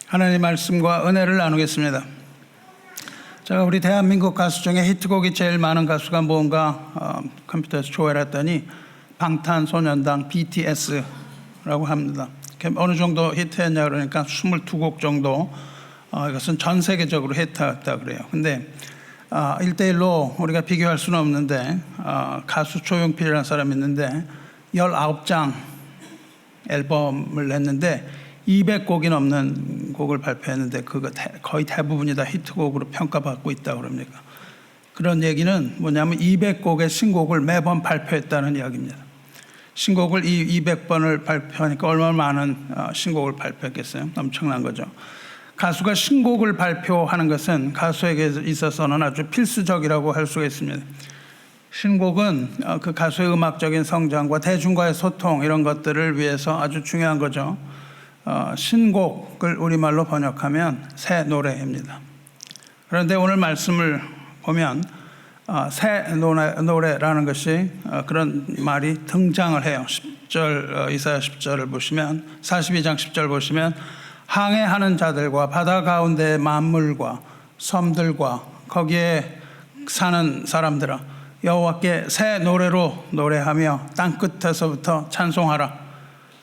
하나님의 말씀과 은혜를 나누겠습니다. 제가 우리 대한민국 가수 중에 히트곡이 제일 많은 가수가 뭔가 컴퓨터에서 조회했더니 방탄소년단 BTS라고 합니다. 어느 정도 히트했냐 그러니까 22곡 정도 이것은 전 세계적으로 히트했다 그래요. 근데 1대1로 우리가 비교할 수는 없는데 가수 조용필이라는 사람이 있는데 19장 앨범을 냈는데 200곡이 넘는 곡을 발표했는데 그거 거의 대부분이 다 히트곡으로 평가받고 있다고 그럽니까? 그런 얘기는 뭐냐면 200곡의 신곡을 매번 발표했다는 이야기입니다. 신곡을 200번을 발표하니까 얼마나 많은 신곡을 발표했겠어요? 엄청난 거죠. 가수가 신곡을 발표하는 것은 가수에게 있어서는 아주 필수적이라고 할 수가 있습니다. 신곡은 그 가수의 음악적인 성장과 대중과의 소통 이런 것들을 위해서 아주 중요한 거죠. 신곡을 우리말로 번역하면 새 노래입니다. 그런데 오늘 말씀을 보면 새 노래라는 것이 그런 말이 등장을 해요. 10절 이사야 10절을 보시면 42장 10절 보시면 항해하는 자들과 바다 가운데의 만물과 섬들과 거기에 사는 사람들아 여호와께 새 노래로 노래하며 땅끝에서부터 찬송하라.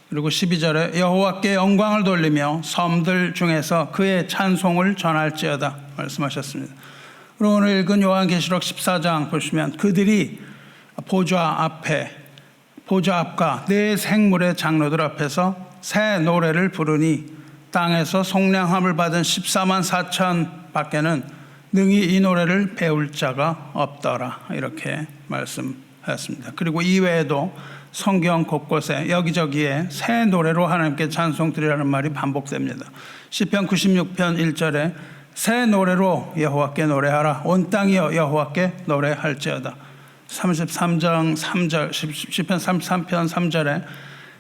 그리고 12절에 여호와께 영광을 돌리며 섬들 중에서 그의 찬송을 전할지어다 말씀하셨습니다. 그리고 오늘 읽은 요한계시록 14장 보시면 그들이 보좌 앞과 네 생물의 장로들 앞에서 새 노래를 부르니 땅에서 속량함을 받은 14만 4천 밖에는 능히 이 노래를 배울 자가 없더라 이렇게 말씀하였습니다. 그리고 이외에도 성경 곳곳에 여기저기에 새 노래로 하나님께 찬송 드리라는 말이 반복됩니다. 시편 96편 1절에 새 노래로 여호와께 노래하라 온 땅이여 여호와께 노래할지어다. 33장 3절 시편 33편 3절에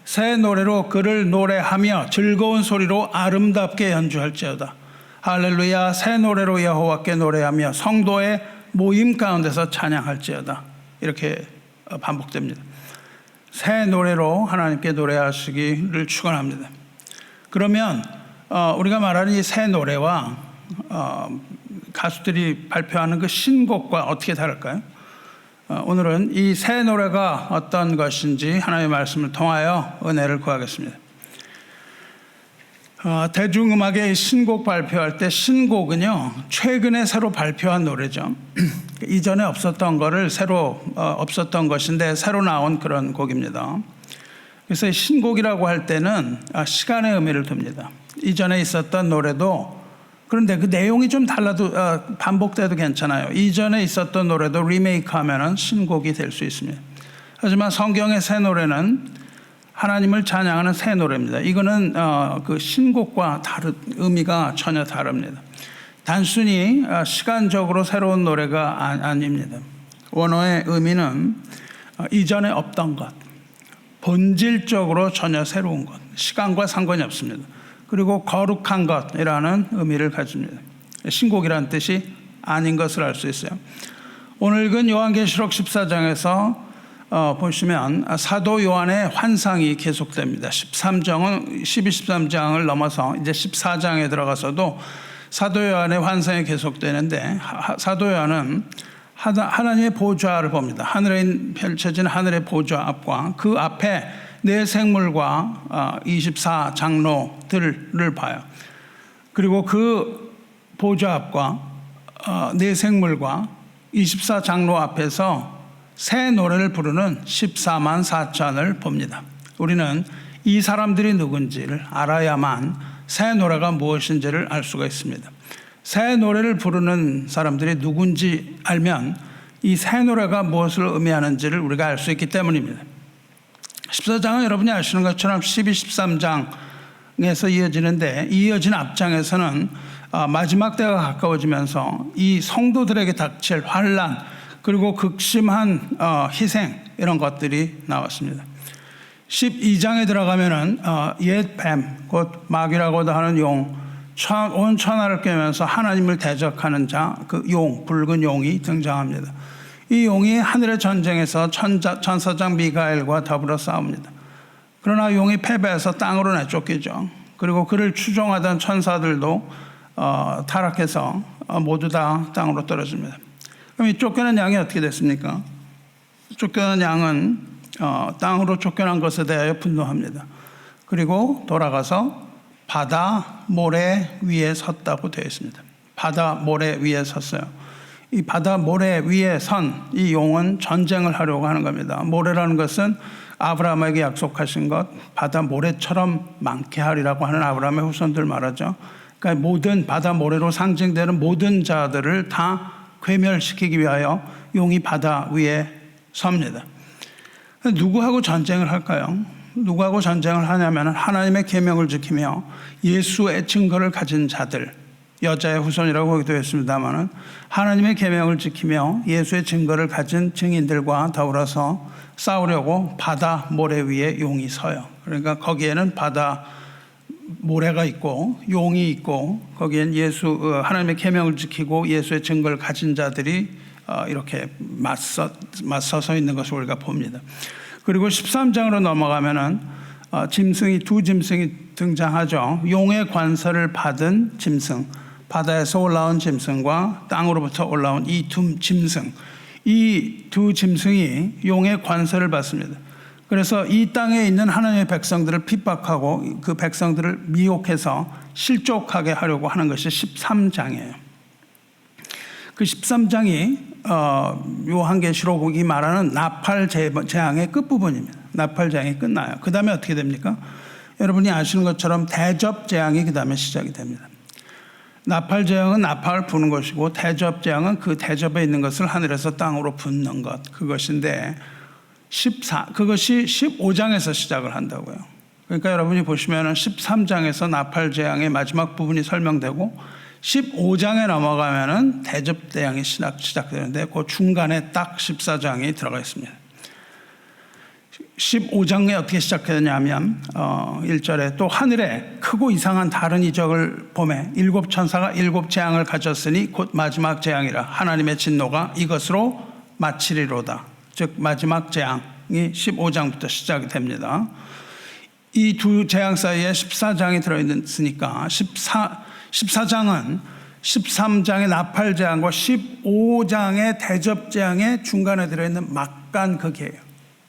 새 노래로 그를 노래하며 즐거운 소리로 아름답게 연주할지어다. 할렐루야 새 노래로 여호와께 노래하며 성도의 모임 가운데서 찬양할지어다. 이렇게 반복됩니다. 새 노래로 하나님께 노래하시기를 축원합니다. 그러면 우리가 말하는 이 새 노래와 가수들이 발표하는 그 신곡과 어떻게 다를까요? 오늘은 이 새 노래가 어떤 것인지 하나님의 말씀을 통하여 은혜를 구하겠습니다. 대중음악의 신곡 발표할 때 신곡은요 최근에 새로 발표한 노래죠. 이전에 없었던 거를 새로 없었던 것인데 새로 나온 그런 곡입니다. 그래서 신곡이라고 할 때는 시간의 의미를 둡니다. 이전에 있었던 노래도 그런데 그 내용이 좀 달라도 반복돼도 괜찮아요. 이전에 있었던 노래도 리메이크하면은 신곡이 될 수 있습니다. 하지만 성경의 새 노래는 하나님을 찬양하는 새 노래입니다. 이거는 그 신곡과 의미가 전혀 다릅니다. 단순히 시간적으로 새로운 노래가 아닙니다. 원어의 의미는 이전에 없던 것, 본질적으로 전혀 새로운 것, 시간과 상관이 없습니다. 그리고 거룩한 것이라는 의미를 가집니다. 신곡이라는 뜻이 아닌 것을 알 수 있어요. 오늘 읽은 요한계시록 14장에서 보시면 사도 요한의 환상이 계속됩니다. 13장을 넘어서 이제 14장에 들어가서도 사도 요한의 환상이 계속되는데 사도 요한은 하나님의 보좌를 봅니다. 하늘에 펼쳐진 하늘의 보좌 앞과 그 앞에 네 생물과 24 장로들을 봐요. 그리고 그 보좌 앞과 네 생물과 24 장로 앞에서 새 노래를 부르는 14만 4천을 봅니다. 우리는 이 사람들이 누군지를 알아야만 새 노래가 무엇인지를 알 수가 있습니다. 새 노래를 부르는 사람들이 누군지 알면 이 새 노래가 무엇을 의미하는지를 우리가 알 수 있기 때문입니다. 14장은 여러분이 아시는 것처럼 12, 13장에서 이어지는데 이어진 앞장에서는 마지막 때가 가까워지면서 이 성도들에게 닥칠 환난 그리고 극심한 희생 이런 것들이 나왔습니다. 12장에 들어가면은 옛 뱀, 곧 마귀라고도 하는 용, 온 천하를 꿰면서 하나님을 대적하는 자, 그 용, 붉은 용이 등장합니다. 이 용이 하늘의 전쟁에서 천사장 미가엘과 더불어 싸웁니다. 그러나 용이 패배해서 땅으로 내쫓기죠. 그리고 그를 추종하던 천사들도 타락해서 모두 다 땅으로 떨어집니다. 그럼 이 쫓겨난 양이 어떻게 됐습니까? 쫓겨난 양은 땅으로 쫓겨난 것에 대하여 분노합니다. 그리고 돌아가서 바다 모래 위에 섰다고 되어 있습니다. 바다 모래 위에 섰어요. 이 바다 모래 위에 선 이 용은 전쟁을 하려고 하는 겁니다. 모래라는 것은 아브라함에게 약속하신 것, 바다 모래처럼 많게 하리라고 하는 아브라함의 후손들 말하죠. 그러니까 모든 바다 모래로 상징되는 모든 자들을 다 괴멸시키기 위하여 용이 바다 위에 섭니다. 누구하고 전쟁을 할까요? 누구하고 전쟁을 하냐면 하나님의 계명을 지키며 예수의 증거를 가진 자들, 여자의 후손이라고 거기도 했습니다만 하나님의 계명을 지키며 예수의 증거를 가진 증인들과 더불어서 싸우려고 바다 모래 위에 용이 서요. 그러니까 거기에는 바다 모래가 있고 용이 있고 거기엔 하나님의 계명을 지키고 예수의 증거를 가진 자들이 이렇게 맞서서 있는 것을 우리가 봅니다. 그리고 13장으로 넘어가면은 두 짐승이 등장하죠. 용의 관서를 받은 짐승, 바다에서 올라온 짐승과 땅으로부터 올라온 이 두 짐승, 이 두 짐승이 용의 관서를 받습니다. 그래서 이 땅에 있는 하나님의 백성들을 핍박하고 그 백성들을 미혹해서 실족하게 하려고 하는 것이 13장이에요. 그 13장이 요한계시록이 말하는 나팔 재앙의 끝부분입니다. 나팔 재앙이 끝나요. 그 다음에 어떻게 됩니까? 여러분이 아시는 것처럼 대접 재앙이 그 다음에 시작이 됩니다. 나팔 재앙은 나팔을 부는 것이고 대접 재앙은 그 대접에 있는 것을 하늘에서 땅으로 붓는 것, 그것인데 그것이 15장에서 시작을 한다고요. 그러니까 여러분이 보시면 13장에서 나팔 재앙의 마지막 부분이 설명되고 15장에 넘어가면은 대접 재앙이 시작되는데 그 중간에 딱 14장이 들어가 있습니다. 15장에 어떻게 시작되냐면 1절에 또 하늘에 크고 이상한 다른 이적을 보매 일곱 천사가 일곱 재앙을 가졌으니 곧 마지막 재앙이라 하나님의 진노가 이것으로 마치리로다. 즉 마지막 재앙이 15장부터 시작이 됩니다. 이 두 재앙 사이에 14장이 들어있으니까 14장은 13장의 나팔 재앙과 15장의 대접 재앙의 중간에 들어있는 막간 극이에요.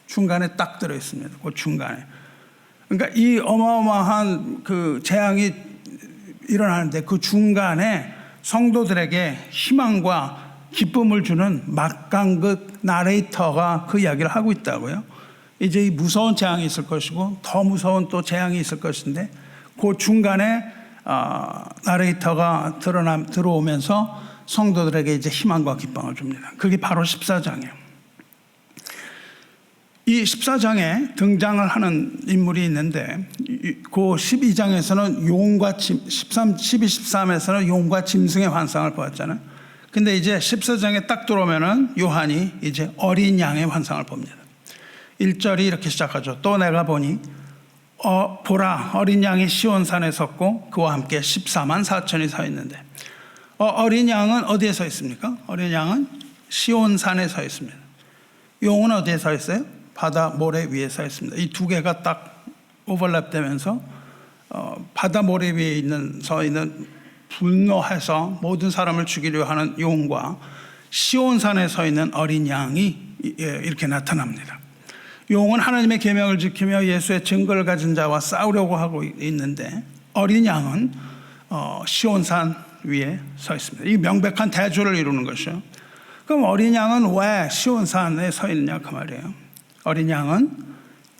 중간에 딱 들어있습니다. 그 중간에. 그러니까 이 어마어마한 그 재앙이 일어나는데 그 중간에 성도들에게 희망과 기쁨을 주는 막강극 나레이터가 그 이야기를 하고 있다고요. 이제 이 무서운 재앙이 있을 것이고 더 무서운 또 재앙이 있을 것인데 그 중간에 나레이터가 들어오면서 성도들에게 이제 희망과 기쁨을 줍니다. 그게 바로 14장이에요. 이 14장에 등장을 하는 인물이 있는데 그 12장에서는 용과 12, 13에서는 용과 짐승의 환상을 보았잖아요. 근데 이제 14장에 딱 들어오면은 요한이 이제 어린 양의 환상을 봅니다. 1절이 이렇게 시작하죠. 또 내가 보니 보라 어린 양이 시온산에 섰고 그와 함께 14만 4천이 서 있는데 어린 양은 어디에 서 있습니까? 어린 양은 시온산에 서 있습니다. 용은 어디에 서 있어요? 바다 모래 위에 서 있습니다. 이 두 개가 딱 오버랩되면서 바다 모래 위에 서 있는 분노해서 모든 사람을 죽이려 하는 용과 시온산에 서 있는 어린 양이 이렇게 나타납니다. 용은 하나님의 계명을 지키며 예수의 증거를 가진 자와 싸우려고 하고 있는데 어린 양은 시온산 위에 서 있습니다. 이 명백한 대조를 이루는 것이죠. 그럼 어린 양은 왜 시온산에 서 있느냐 그 말이에요. 어린 양은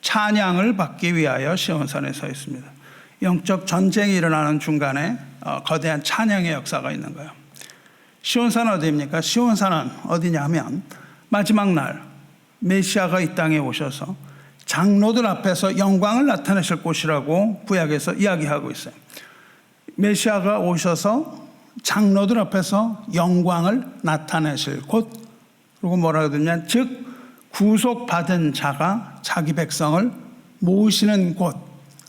찬양을 받기 위하여 시온산에 서 있습니다. 영적 전쟁이 일어나는 중간에 거대한 찬양의 역사가 있는 거예요. 시온산은 어디입니까? 시온산은 어디냐면 마지막 날 메시아가 이 땅에 오셔서 장로들 앞에서 영광을 나타내실 곳이라고 구약에서 이야기하고 있어요. 메시아가 오셔서 장로들 앞에서 영광을 나타내실 곳, 그리고 뭐라고 그러냐면 즉 구속받은 자가 자기 백성을 모으시는 곳,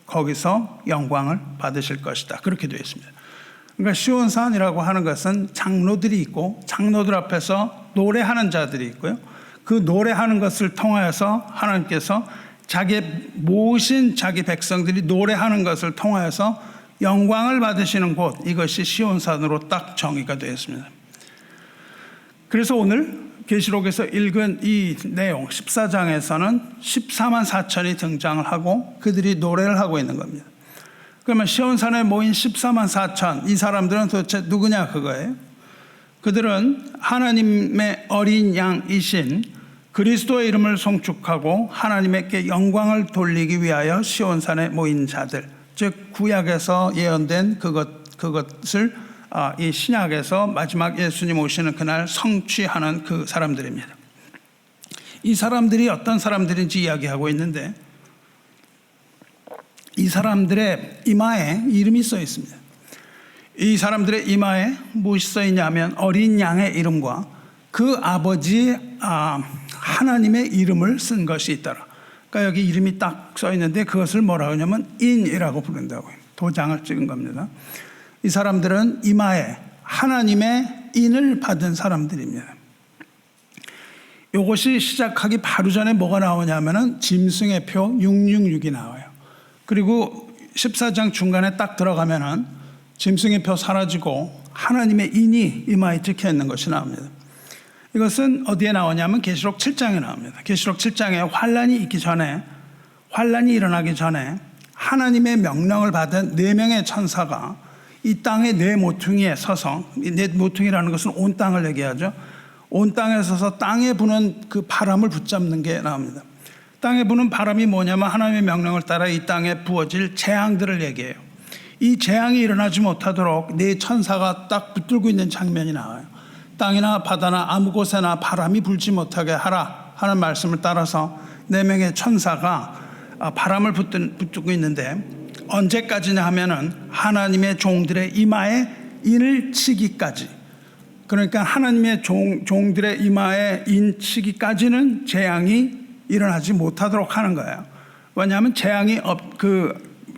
거기서 영광을 받으실 것이다. 그렇게 되어 있습니다. 그러니까 시온산이라고 하는 것은 장로들이 있고 장로들 앞에서 노래하는 자들이 있고요. 그 노래하는 것을 통하여서 하나님께서 자기 모으신 자기 백성들이 노래하는 것을 통하여서 영광을 받으시는 곳, 이것이 시온산으로 딱 정의가 되었습니다. 그래서 오늘 계시록에서 읽은 이 내용 14장에서는 14만 4천이 등장을 하고 그들이 노래를 하고 있는 겁니다. 그러면 시온산에 모인 14만 4천, 이 사람들은 도대체 누구냐 그거예요. 그들은 하나님의 어린 양이신 그리스도의 이름을 송축하고 하나님께 영광을 돌리기 위하여 시온산에 모인 자들, 즉 구약에서 예언된 그것을 이 신약에서 마지막 예수님 오시는 그날 성취하는 그 사람들입니다. 이 사람들이 어떤 사람들인지 이야기하고 있는데 이 사람들의 이마에 이름이 써 있습니다. 이 사람들의 이마에 무엇이 써 있냐면 어린 양의 이름과 그 아버지 하나님의 이름을 쓴 것이 있더라. 그러니까 여기 이름이 딱 써 있는데 그것을 뭐라고 하냐면 인이라고 부른다고요. 도장을 찍은 겁니다. 이 사람들은 이마에 하나님의 인을 받은 사람들입니다. 이것이 시작하기 바로 전에 뭐가 나오냐면은 짐승의 표 666이 나와요. 그리고 14장 중간에 딱 들어가면은 짐승의 표 사라지고 하나님의 인이 이마에 찍혀 있는 것이 나옵니다. 이것은 어디에 나오냐면 계시록 7장에 나옵니다. 계시록 7장에 환란이 일어나기 전에 하나님의 명령을 받은 4명의 천사가 이 땅의 네 모퉁이에 서서, 네 모퉁이라는 것은 온 땅을 얘기하죠. 온 땅에 서서 땅에 부는 그 바람을 붙잡는 게 나옵니다. 땅에 부는 바람이 뭐냐면 하나님의 명령을 따라 이 땅에 부어질 재앙들을 얘기해요. 이 재앙이 일어나지 못하도록 네 천사가 딱 붙들고 있는 장면이 나와요. 땅이나 바다나 아무 곳에나 바람이 불지 못하게 하라 하는 말씀을 따라서 4명의 천사가 바람을 붙들고 있는데 언제까지냐 하면은 하나님의 종들의 이마에 인을 치기까지. 그러니까 하나님의 종들의 이마에 인 치기까지는 재앙이 일어나지 못하도록 하는 거예요. 왜냐하면 재앙이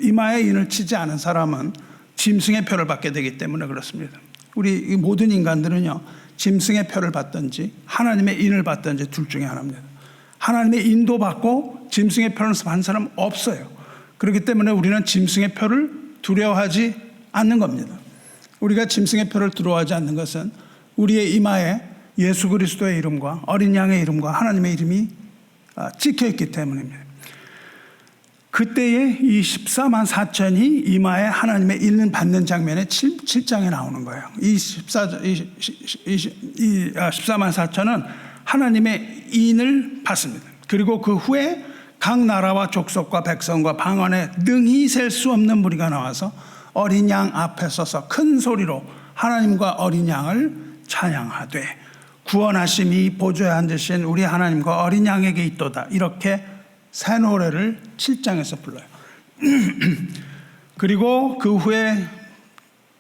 이마에 인을 치지 않은 사람은 짐승의 표를 받게 되기 때문에 그렇습니다. 우리 모든 인간들은요, 짐승의 표를 받든지 하나님의 인을 받든지 둘 중에 하나입니다. 하나님의 인도 받고 짐승의 표를 받는 사람은 없어요. 그렇기 때문에 우리는 짐승의 표를 두려워하지 않는 겁니다. 우리가 짐승의 표를 두려워하지 않는 것은 우리의 이마에 예수 그리스도의 이름과 어린 양의 이름과 하나님의 이름이 찍혀 있기 때문입니다. 그때에 이 14만 4천이 이마에 하나님의 인을 받는 장면에 7장에 나오는 거예요. 이 14만 4천은 하나님의 인을 받습니다. 그리고 그 후에 각 나라와 족속과 백성과 방언에 능히 셀 수 없는 무리가 나와서 어린 양 앞에 서서 큰 소리로 하나님과 어린 양을 찬양하되 구원하심이 보좌에 앉으신 우리 하나님과 어린 양에게 있도다. 이렇게 새 노래를 7장에서 불러요. 그리고 그 후에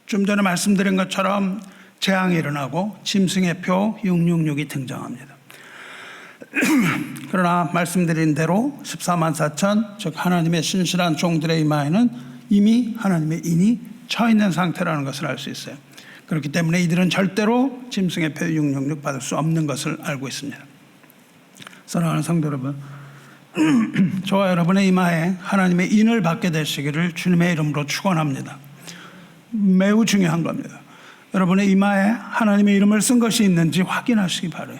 좀 전에 말씀드린 것처럼 재앙이 일어나고 짐승의 표 666이 등장합니다. 그러나 말씀드린 대로 14만 4천, 즉 하나님의 신실한 종들의 이마에는 이미 하나님의 인이 쳐 있는 상태라는 것을 알 수 있어요. 그렇기 때문에 이들은 절대로 짐승의 표 666 받을 수 없는 것을 알고 있습니다. 사랑하는 성도 여러분, 저와 여러분의 이마에 하나님의 인을 받게 되시기를 주님의 이름으로 축원합니다. 매우 중요한 겁니다. 여러분의 이마에 하나님의 이름을 쓴 것이 있는지 확인하시기 바라요.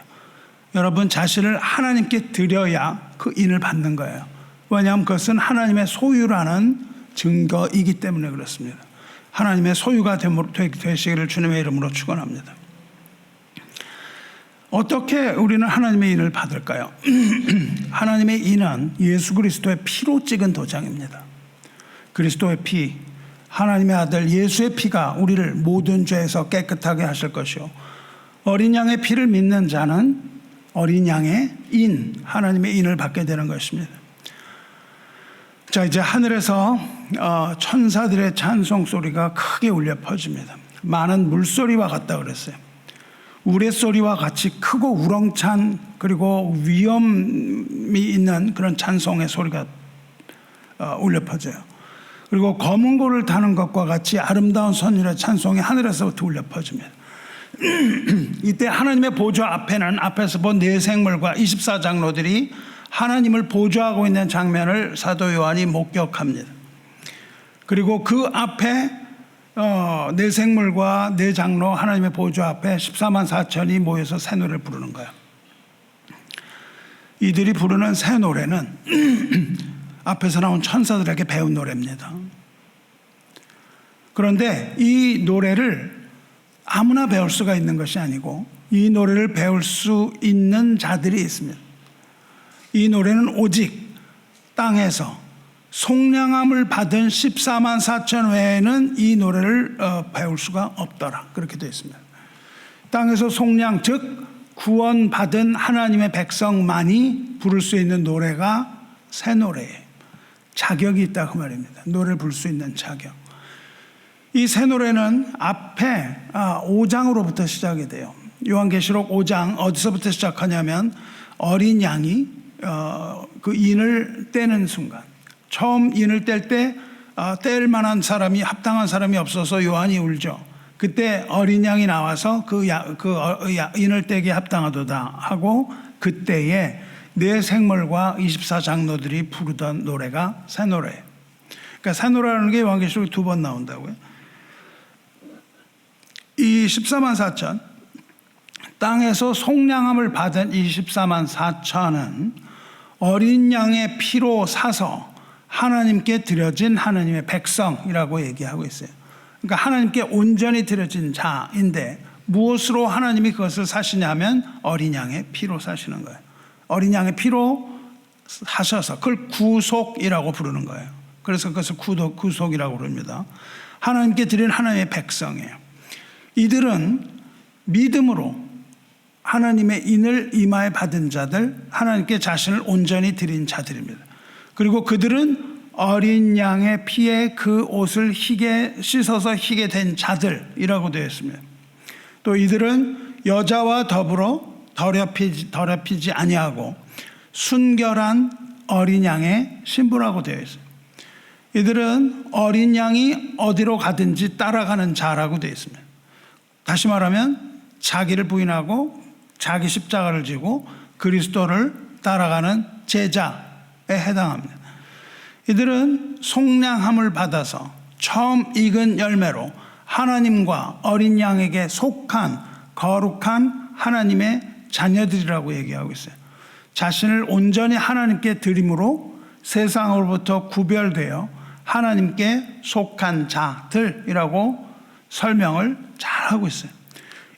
여러분 자신을 하나님께 드려야 그 인을 받는 거예요. 왜냐하면 그것은 하나님의 소유라는 증거이기 때문에 그렇습니다. 하나님의 소유가 되시기를 주님의 이름으로 축원합니다. 어떻게 우리는 하나님의 인을 받을까요? 하나님의 인은 예수 그리스도의 피로 찍은 도장입니다. 그리스도의 피, 하나님의 아들 예수의 피가 우리를 모든 죄에서 깨끗하게 하실 것이요, 어린 양의 피를 믿는 자는 어린 양의 인, 하나님의 인을 받게 되는 것입니다. 자, 이제 하늘에서 천사들의 찬송 소리가 크게 울려 퍼집니다. 많은 물소리와 같다 그랬어요. 우레소리와 같이 크고 우렁찬 그리고 위험이 있는 그런 찬송의 소리가 울려 퍼져요. 그리고 검은 고를 타는 것과 같이 아름다운 선율의 찬송이 하늘에서부터 울려 퍼집니다. 이때 하나님의 보좌 앞에는 앞에서 본 네 생물과 24장로들이 하나님을 보좌하고 있는 장면을 사도 요한이 목격합니다. 그리고 그 앞에 네 생물과 네 장로 하나님의 보좌 앞에 14만 4천이 모여서 새 노래를 부르는 거예요. 이들이 부르는 새 노래는 앞에서 나온 천사들에게 배운 노래입니다. 그런데 이 노래를 아무나 배울 수가 있는 것이 아니고 이 노래를 배울 수 있는 자들이 있습니다. 이 노래는 오직 땅에서 속량함을 받은 14만 4천 외에는 이 노래를 배울 수가 없더라. 그렇게 되어 있습니다. 땅에서 속량, 즉 구원받은 하나님의 백성만이 부를 수 있는 노래가 새 노래예요. 자격이 있다 그 말입니다. 노래를 부를 수 있는 자격. 이 새 노래는 앞에 5장으로부터 시작이 돼요. 요한계시록 5장 어디서부터 시작하냐면 어린 양이 그 인을 떼는 순간, 처음 인을 뗄 때 뗄 만한 사람이, 합당한 사람이 없어서 요한이 울죠. 그때 어린 양이 나와서 그 인을 떼기에 합당하도다 하고 그때에 네 생물과 24장로들이 부르던 노래가 새 노래예요. 그러니까 새 노래라는 게 요한계시록에 2번 나온다고요. 이 14만 4천, 땅에서 속량함을 받은 이 14만 4천은 어린 양의 피로 사서 하나님께 드려진 하나님의 백성이라고 얘기하고 있어요. 그러니까 하나님께 온전히 드려진 자인데 무엇으로 하나님이 그것을 사시냐면 어린 양의 피로 사시는 거예요. 어린 양의 피로 하셔서 그걸 구속이라고 부르는 거예요. 그래서 그것을 구속이라고 부릅니다. 하나님께 드린 하나님의 백성이에요. 이들은 믿음으로 하나님의 인을 이마에 받은 자들, 하나님께 자신을 온전히 드린 자들입니다. 그리고 그들은 어린 양의 피에 그 옷을 씻어서 희게 된 자들이라고 되어 있습니다. 또 이들은 여자와 더불어 더럽히지 아니하고 순결한 어린 양의 신부라고 되어 있어요. 이들은 어린 양이 어디로 가든지 따라가는 자라고 되어 있습니다. 다시 말하면 자기를 부인하고 자기 십자가를 지고 그리스도를 따라가는 제자에 해당합니다. 이들은 속량함을 받아서 처음 익은 열매로 하나님과 어린 양에게 속한 거룩한 하나님의 자녀들이라고 얘기하고 있어요. 자신을 온전히 하나님께 드림으로 세상으로부터 구별되어 하나님께 속한 자들이라고 설명을 잘하고 있어요.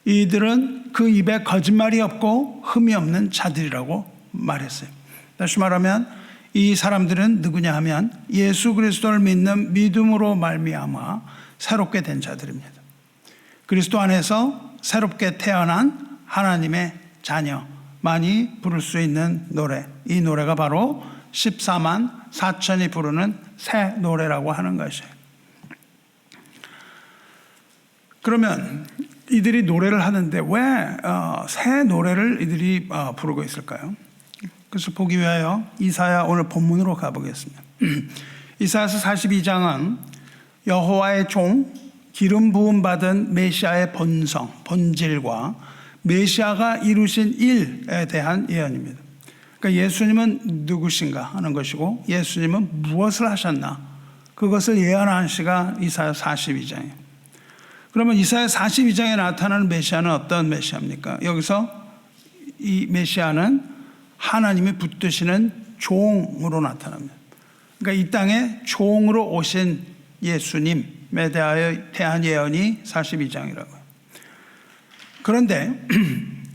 이들은 그 입에 거짓말이 없고 흠이 없는 자들이라고 말했어요. 다시 말하면 이 사람들은 누구냐 하면 예수 그리스도를 믿는 믿음으로 말미암아 새롭게 된 자들입니다. 그리스도 안에서 새롭게 태어난 하나님의 자녀만이 부를 수 있는 노래, 이 노래가 바로 14만 4천이 부르는 새 노래라고 하는 것이에요. 그러면 이들이 노래를 하는데 왜 새 노래를 이들이 부르고 있을까요? 그래서 보기 위하여 이사야 오늘 본문으로 가보겠습니다. 이사야서 42장은 여호와의 종, 기름 부음 받은 메시아의 본질과 메시아가 이루신 일에 대한 예언입니다. 그러니까 예수님은 누구신가 하는 것이고 예수님은 무엇을 하셨나 그것을 예언한 시가 이사야 42장이에요. 그러면 이사야 42장에 나타나는 메시아는 어떤 메시아입니까? 여기서 이 메시아는 하나님이 붙드시는 종으로 나타납니다. 그러니까 이 땅에 종으로 오신 예수님에 대한 예언이 42장이라고요. 그런데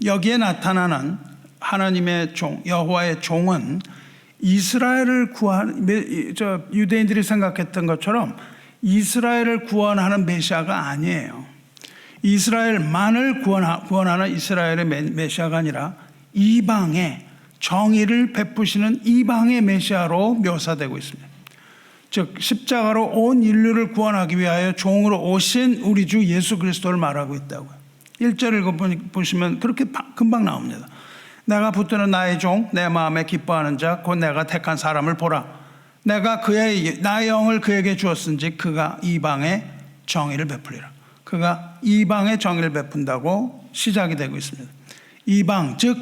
여기에 나타나는 하나님의 종, 여호와의 종은 이스라엘을 유대인들이 생각했던 것처럼 이스라엘을 구원하는 메시아가 아니에요. 이스라엘만을 구원하는 이스라엘의 메시아가 아니라 이방의 정의를 베푸시는 이방의 메시아로 묘사되고 있습니다. 즉 십자가로 온 인류를 구원하기 위하여 종으로 오신 우리 주 예수 그리스도를 말하고 있다고요. 1절 읽어보시면 그렇게 금방 나옵니다. 내가 붙드는 나의 종, 내 마음에 기뻐하는 자, 곧 내가 택한 사람을 보라. 내가 나의 영을 그에게 주었은지 그가 이방의 정의를 베풀리라. 그가 이방의 정의를 베푼다고 시작이 되고 있습니다. 이방, 즉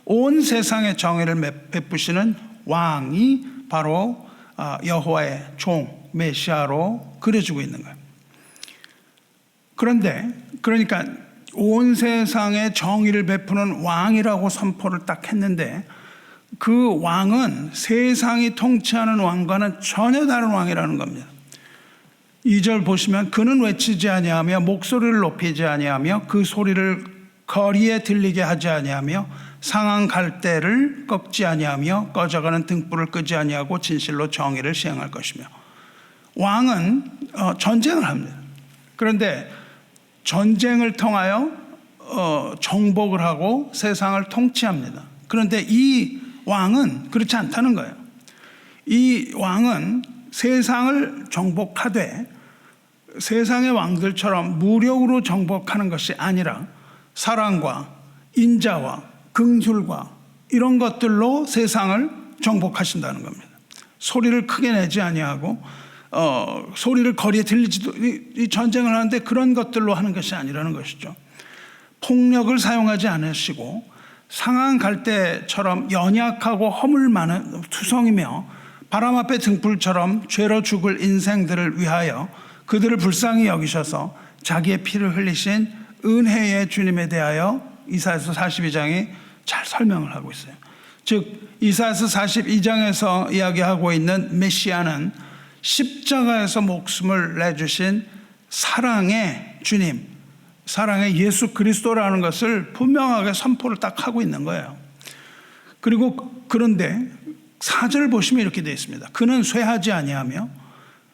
온 세상에 정의를 베푸시는 왕이 바로 여호와의 종 메시아로 그려지고 있는 거예요. 그러니까 온 세상에 정의를 베푸는 왕이라고 선포를 딱 했는데, 그 왕은 세상이 통치하는 왕과는 전혀 다른 왕이라는 겁니다. 2절 보시면 그는 외치지 아니하며 목소리를 높이지 아니하며 그 소리를 거리에 들리게 하지 아니하며 상한 갈대를 꺾지 아니하며 꺼져가는 등불을 끄지 아니하고 진실로 정의를 시행할 것이며. 왕은 전쟁을 합니다. 그런데 전쟁을 통하여 정복을 하고 세상을 통치합니다. 그런데 이 왕은 그렇지 않다는 거예요. 이 왕은 세상을 정복하되 세상의 왕들처럼 무력으로 정복하는 것이 아니라 사랑과 인자와 긍휼과 이런 것들로 세상을 정복하신다는 겁니다. 소리를 크게 내지 아니하고 소리를 거리에 들리지도, 이 전쟁을 하는데 그런 것들로 하는 것이 아니라는 것이죠. 폭력을 사용하지 않으시고 상한 갈대처럼 연약하고 허물 많은 투성이며 바람 앞에 등불처럼 죄로 죽을 인생들을 위하여 그들을 불쌍히 여기셔서 자기의 피를 흘리신 은혜의 주님에 대하여 이사야서 42장이 잘 설명을 하고 있어요. 즉 이사야서 42장에서 이야기하고 있는 메시아는 십자가에서 목숨을 내주신 사랑의 주님, 사랑의 예수 그리스도라는 것을 분명하게 선포를 딱 하고 있는 거예요. 그런데 4절 보시면 이렇게 되어 있습니다. 그는 쇠하지 아니하며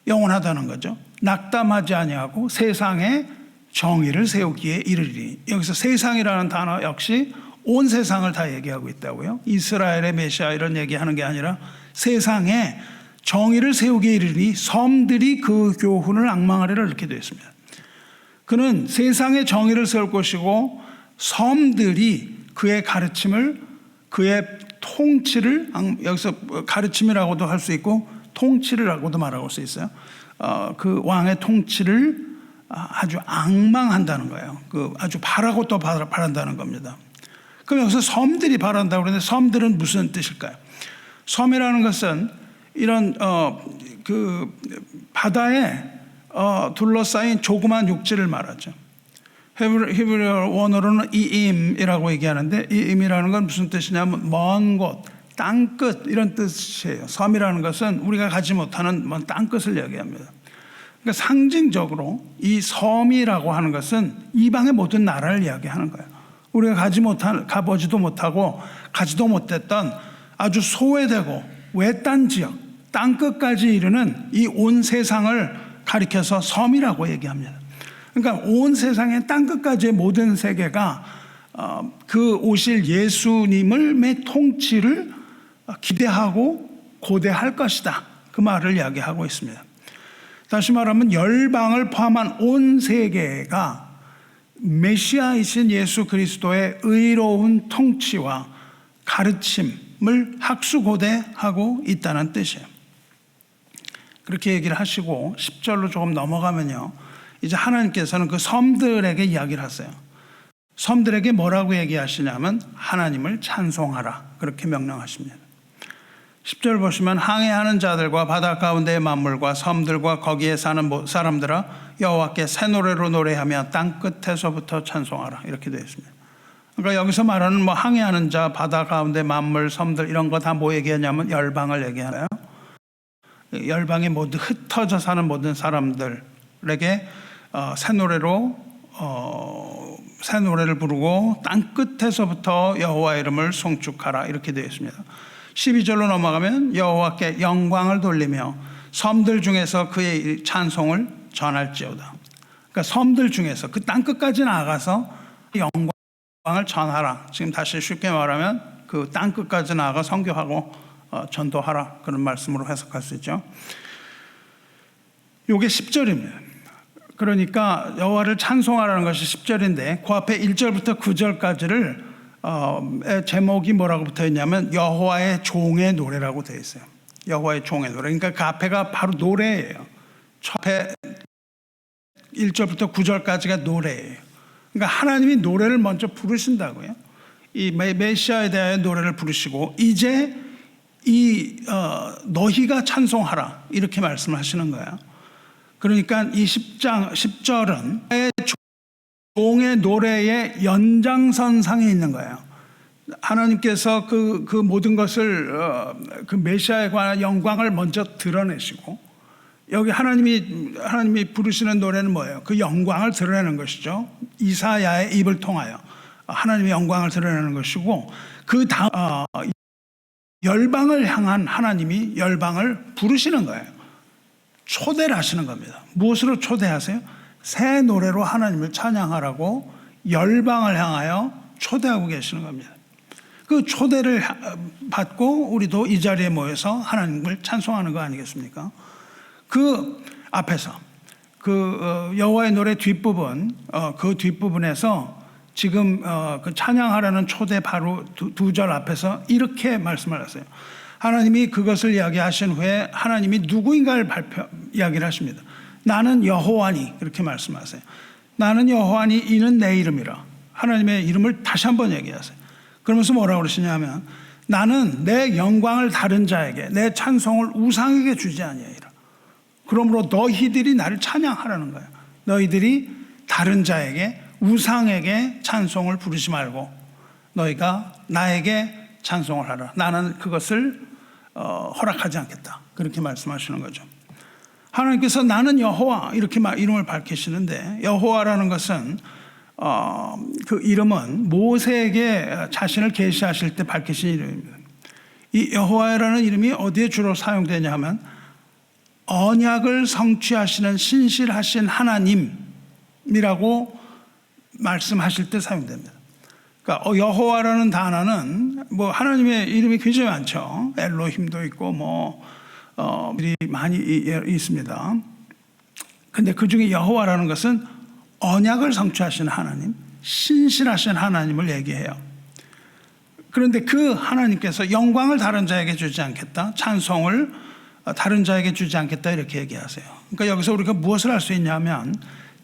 영원하다는 거죠. 낙담하지 아니하고 세상에 정의를 세우기에 이르리니. 여기서 세상이라는 단어 역시 온 세상을 다 얘기하고 있다고요. 이스라엘의 메시아 이런 얘기하는 게 아니라 세상에 정의를 세우기에 이르리니 섬들이 그 교훈을 앙망하리라 이렇게 되어 있습니다. 그는 세상에 정의를 세울 것이고 섬들이 그의 가르침을, 그의 통치를, 여기서 가르침이라고도 할 수 있고 통치를라고도 말할 수 있어요. 그 왕의 통치를 아주 앙망한다는 거예요. 아주 바라고 또 바란다는 겁니다. 그럼 여기서 섬들이 바란다고 그러는데 섬들은 무슨 뜻일까요? 섬이라는 것은 이런 그 바다에 둘러싸인 조그만 육지를 말하죠. 히브리어 원어로는 이임이라고 얘기하는데, 이임이라는 건 무슨 뜻이냐면 먼 곳, 땅끝 이런 뜻이에요. 섬이라는 것은 우리가 가지 못하는 먼 땅끝을 얘기합니다. 그러니까 상징적으로 이 섬이라고 하는 것은 이방의 모든 나라를 이야기하는 거예요. 우리가 가보지도 못하고 가지도 못했던 아주 소외되고 외딴 지역, 땅끝까지 이르는 이 온 세상을 가리켜서 섬이라고 얘기합니다. 그러니까 온 세상의 땅끝까지의 모든 세계가 그 오실 예수님의 통치를 기대하고 고대할 것이다. 그 말을 이야기하고 있습니다. 다시 말하면 열방을 포함한 온 세계가 메시아이신 예수 그리스도의 의로운 통치와 가르침을 학수고대하고 있다는 뜻이에요. 그렇게 얘기를 하시고 10절로 조금 넘어가면요, 이제 하나님께서는 그 섬들에게 이야기를 하세요. 섬들에게 뭐라고 얘기하시냐면 하나님을 찬송하라 그렇게 명령하십니다. 10절 보시면 항해하는 자들과 바다 가운데의 만물과 섬들과 거기에 사는 사람들아 여호와께 새 노래로 노래하며 땅끝에서부터 찬송하라 이렇게 되어 있습니다. 그러니까 여기서 말하는 항해하는 자, 바다 가운데 만물, 섬들 이런 거 다 뭐 얘기하냐면 열방을 얘기하나요? 열방에 모두 흩어져 사는 모든 사람들에게 새 노래를 부르고 땅끝에서부터 여호와 이름을 송축하라 이렇게 되어 있습니다. 12절로 넘어가면 여호와께 영광을 돌리며 섬들 중에서 그의 찬송을 전할지어다. 그러니까 섬들 중에서 그 땅끝까지 나아가서 영광을 전하라. 지금 다시 쉽게 말하면 그 땅끝까지 나아가 선교하고 전도하라 그런 말씀으로 해석할 수 있죠. 이게 10절입니다. 그러니까 여호와를 찬송하라는 것이 10절인데 그 앞에 1절부터 9절까지를 제목이 뭐라고 붙어 있냐면 여호와의 종의 노래라고 되어 있어요. 여호와의 종의 노래. 그러니까 그 앞에가 바로 노래예요. 앞에 1절부터 9절까지가 노래예요. 그러니까 하나님이 노래를 먼저 부르신다고요. 이 메시아에 대하여 노래를 부르시고 이제 너희가 찬송하라 이렇게 말씀하시는 거예요. 그러니까 이 10절은 종의 노래의 연장선상에 있는 거예요. 하나님께서 그 모든 것을 그 메시아에 관한 영광을 먼저 드러내시고 여기 하나님이 부르시는 노래는 뭐예요? 그 영광을 드러내는 것이죠. 이사야의 입을 통하여 하나님의 영광을 드러내는 것이고 그 다음 열방을 향한 하나님이 열방을 부르시는 거예요. 초대를 하시는 겁니다. 무엇으로 초대하세요? 새 노래로 하나님을 찬양하라고 열방을 향하여 초대하고 계시는 겁니다. 그 초대를 받고 우리도 이 자리에 모여서 하나님을 찬송하는 거 아니겠습니까? 그 앞에서 여호와의 노래 뒷부분, 그 뒷부분에서 지금 그 찬양하라는 초대 바로 두 절 앞에서 이렇게 말씀을 하세요. 하나님이 그것을 이야기하신 후에 하나님이 누구인가를 이야기를 하십니다. 나는 여호와니 이렇게 말씀하세요. 나는 여호와니 이는 내 이름이라. 하나님의 이름을 다시 한번 얘기하세요. 그러면서 뭐라고 그러시냐면 나는 내 영광을 다른 자에게 내 찬송을 우상에게 주지 아니하리라. 그러므로 너희들이 나를 찬양하라는 거예요. 너희들이 다른 자에게 우상에게 찬송을 부르지 말고 너희가 나에게 찬송을 하라. 나는 그것을 허락하지 않겠다. 그렇게 말씀하시는 거죠. 하나님께서 나는 여호와 이렇게 이름을 밝히시는데 여호와라는 것은 그 이름은 모세에게 자신을 계시하실 때 밝히신 이름입니다. 이 여호와라는 이름이 어디에 주로 사용되냐 하면 언약을 성취하시는 신실하신 하나님이라고 말씀하실 때 사용됩니다. 그러니까 여호와라는 단어는 뭐 하나님의 이름이 굉장히 많죠. 엘로힘도 있고 많이 있습니다. 근데 그 중에 여호와라는 것은 언약을 성취하시는 하나님, 신실하신 하나님을 얘기해요. 그런데 그 하나님께서 영광을 다른 자에게 주지 않겠다, 찬송을 다른 자에게 주지 않겠다 이렇게 얘기하세요. 그러니까 여기서 우리가 무엇을 알 수 있냐면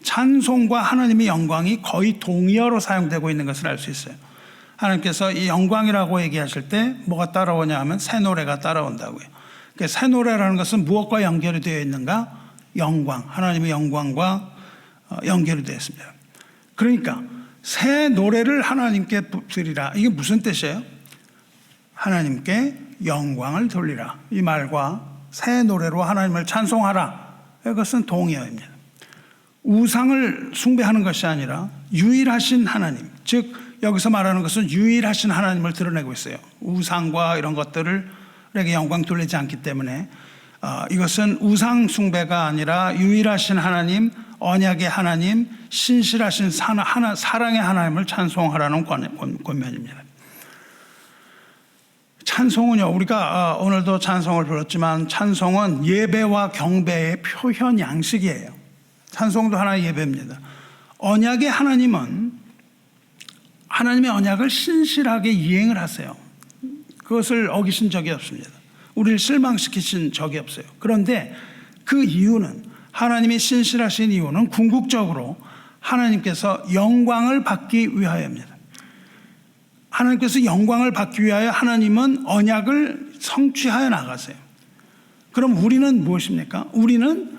찬송과 하나님의 영광이 거의 동의어로 사용되고 있는 것을 알 수 있어요. 하나님께서 이 영광이라고 얘기하실 때 뭐가 따라오냐 하면 새 노래가 따라온다고요. 그러니까 새 노래라는 것은 무엇과 연결이 되어 있는가? 영광, 하나님의 영광과 연결이 되어 있습니다. 그러니까 새 노래를 하나님께 드리라. 이게 무슨 뜻이에요? 하나님께 영광을 돌리라. 이 말과 새 노래로 하나님을 찬송하라. 이것은 동의어입니다. 우상을 숭배하는 것이 아니라 유일하신 하나님, 즉 여기서 말하는 것은 유일하신 하나님을 드러내고 있어요. 우상과 이런 것들에게 영광 돌리지 않기 때문에 이것은 우상 숭배가 아니라 유일하신 하나님, 언약의 하나님, 신실하신 사랑의 하나님을 찬송하라는 권면입니다. 찬송은요, 우리가 오늘도 찬송을 불렀지만 찬송은 예배와 경배의 표현 양식이에요. 찬송도 하나의 예배입니다. 언약의 하나님은 하나님의 언약을 신실하게 이행을 하세요. 그것을 어기신 적이 없습니다. 우리를 실망시키신 적이 없어요. 그런데 그 이유는, 하나님이 신실하신 이유는 궁극적으로 하나님께서 영광을 받기 위하여입니다. 하나님께서 영광을 받기 위하여 하나님은 언약을 성취하여 나가세요. 그럼 우리는 무엇입니까? 우리는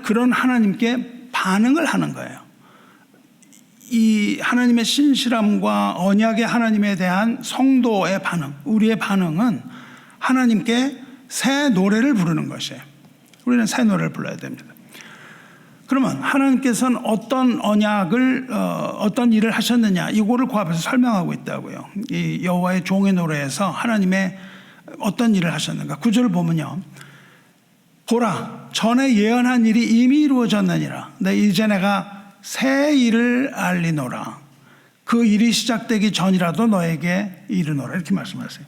그런 하나님께 반응을 하는 거예요. 이 하나님의 신실함과 언약의 하나님에 대한 성도의 반응, 우리의 반응은 하나님께 새 노래를 부르는 것이에요. 우리는 새 노래를 불러야 됩니다. 그러면 하나님께서는 어떤 언약을 어떤 일을 하셨느냐, 이거를 그 앞에서 설명하고 있다고요. 이 여호와의 종의 노래에서 하나님의 어떤 일을 하셨는가. 9절을 보면요, 보라, 전에 예언한 일이 이미 이루어졌느니라. 이제 내가 새 일을 알리노라. 그 일이 시작되기 전이라도 너에게 이르노라. 이렇게 말씀하세요.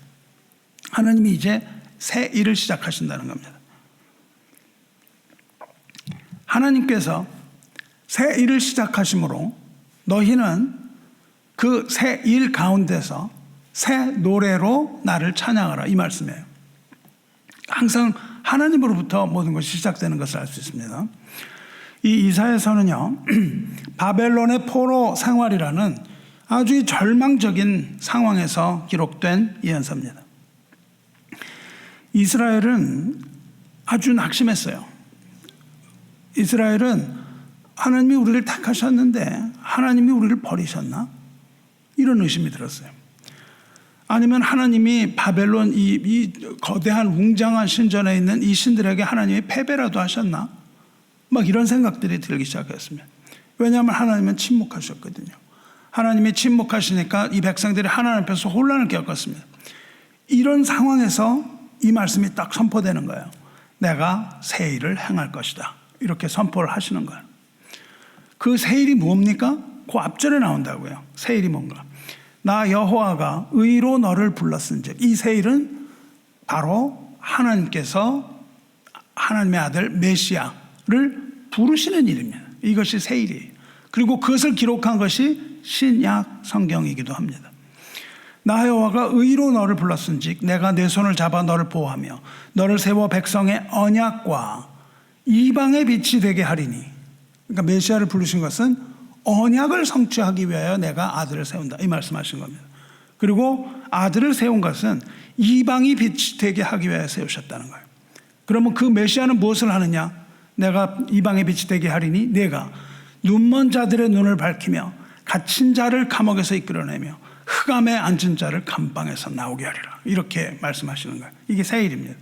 하나님이 이제 새 일을 시작하신다는 겁니다. 하나님께서 새 일을 시작하심으로 너희는 그 새 일 가운데서 새 노래로 나를 찬양하라, 이 말씀이에요. 항상 하나님으로부터 모든 것이 시작되는 것을 알 수 있습니다. 이 이사야서는요, 바벨론의 포로 생활이라는 아주 절망적인 상황에서 기록된 예언서입니다. 이스라엘은 아주 낙심했어요. 이스라엘은 하나님이 우리를 택하셨는데 하나님이 우리를 버리셨나? 이런 의심이 들었어요. 아니면 하나님이 바벨론 이 거대한 웅장한 신전에 있는 이 신들에게 하나님이 패배라도 하셨나? 막 이런 생각들이 들기 시작했습니다. 왜냐하면 하나님은 침묵하셨거든요. 하나님이 침묵하시니까 이 백성들이 하나님 앞에서 혼란을 겪었습니다. 이런 상황에서 이 말씀이 딱 선포되는 거예요. 내가 새 일을 행할 것이다. 이렇게 선포를 하시는 거예요. 그 새 일이 뭡니까? 그 앞절에 나온다고요. 새 일이 뭔가? 나 여호와가 의로 너를 불렀은즉. 이 새 일은 바로 하나님께서 하나님의 아들 메시아를 부르시는 일입니다. 이것이 새 일이에요. 그리고 그것을 기록한 것이 신약 성경이기도 합니다. 나 여호와가 의로 너를 불렀은즉 내가 내 손을 잡아 너를 보호하며 너를 세워 백성의 언약과 이방의 빛이 되게 하리니. 그러니까 메시아를 부르신 것은 언약을 성취하기 위하여 내가 아들을 세운다, 이 말씀하신 겁니다. 그리고 아들을 세운 것은 이방이 빛이 되게 하기 위하여 세우셨다는 거예요. 그러면 그 메시아는 무엇을 하느냐? 내가 이방의 빛이 되게 하리니 내가 눈먼 자들의 눈을 밝히며 갇힌 자를 감옥에서 이끌어내며 흑암에 앉은 자를 감방에서 나오게 하리라. 이렇게 말씀하시는 거예요. 이게 새 일입니다.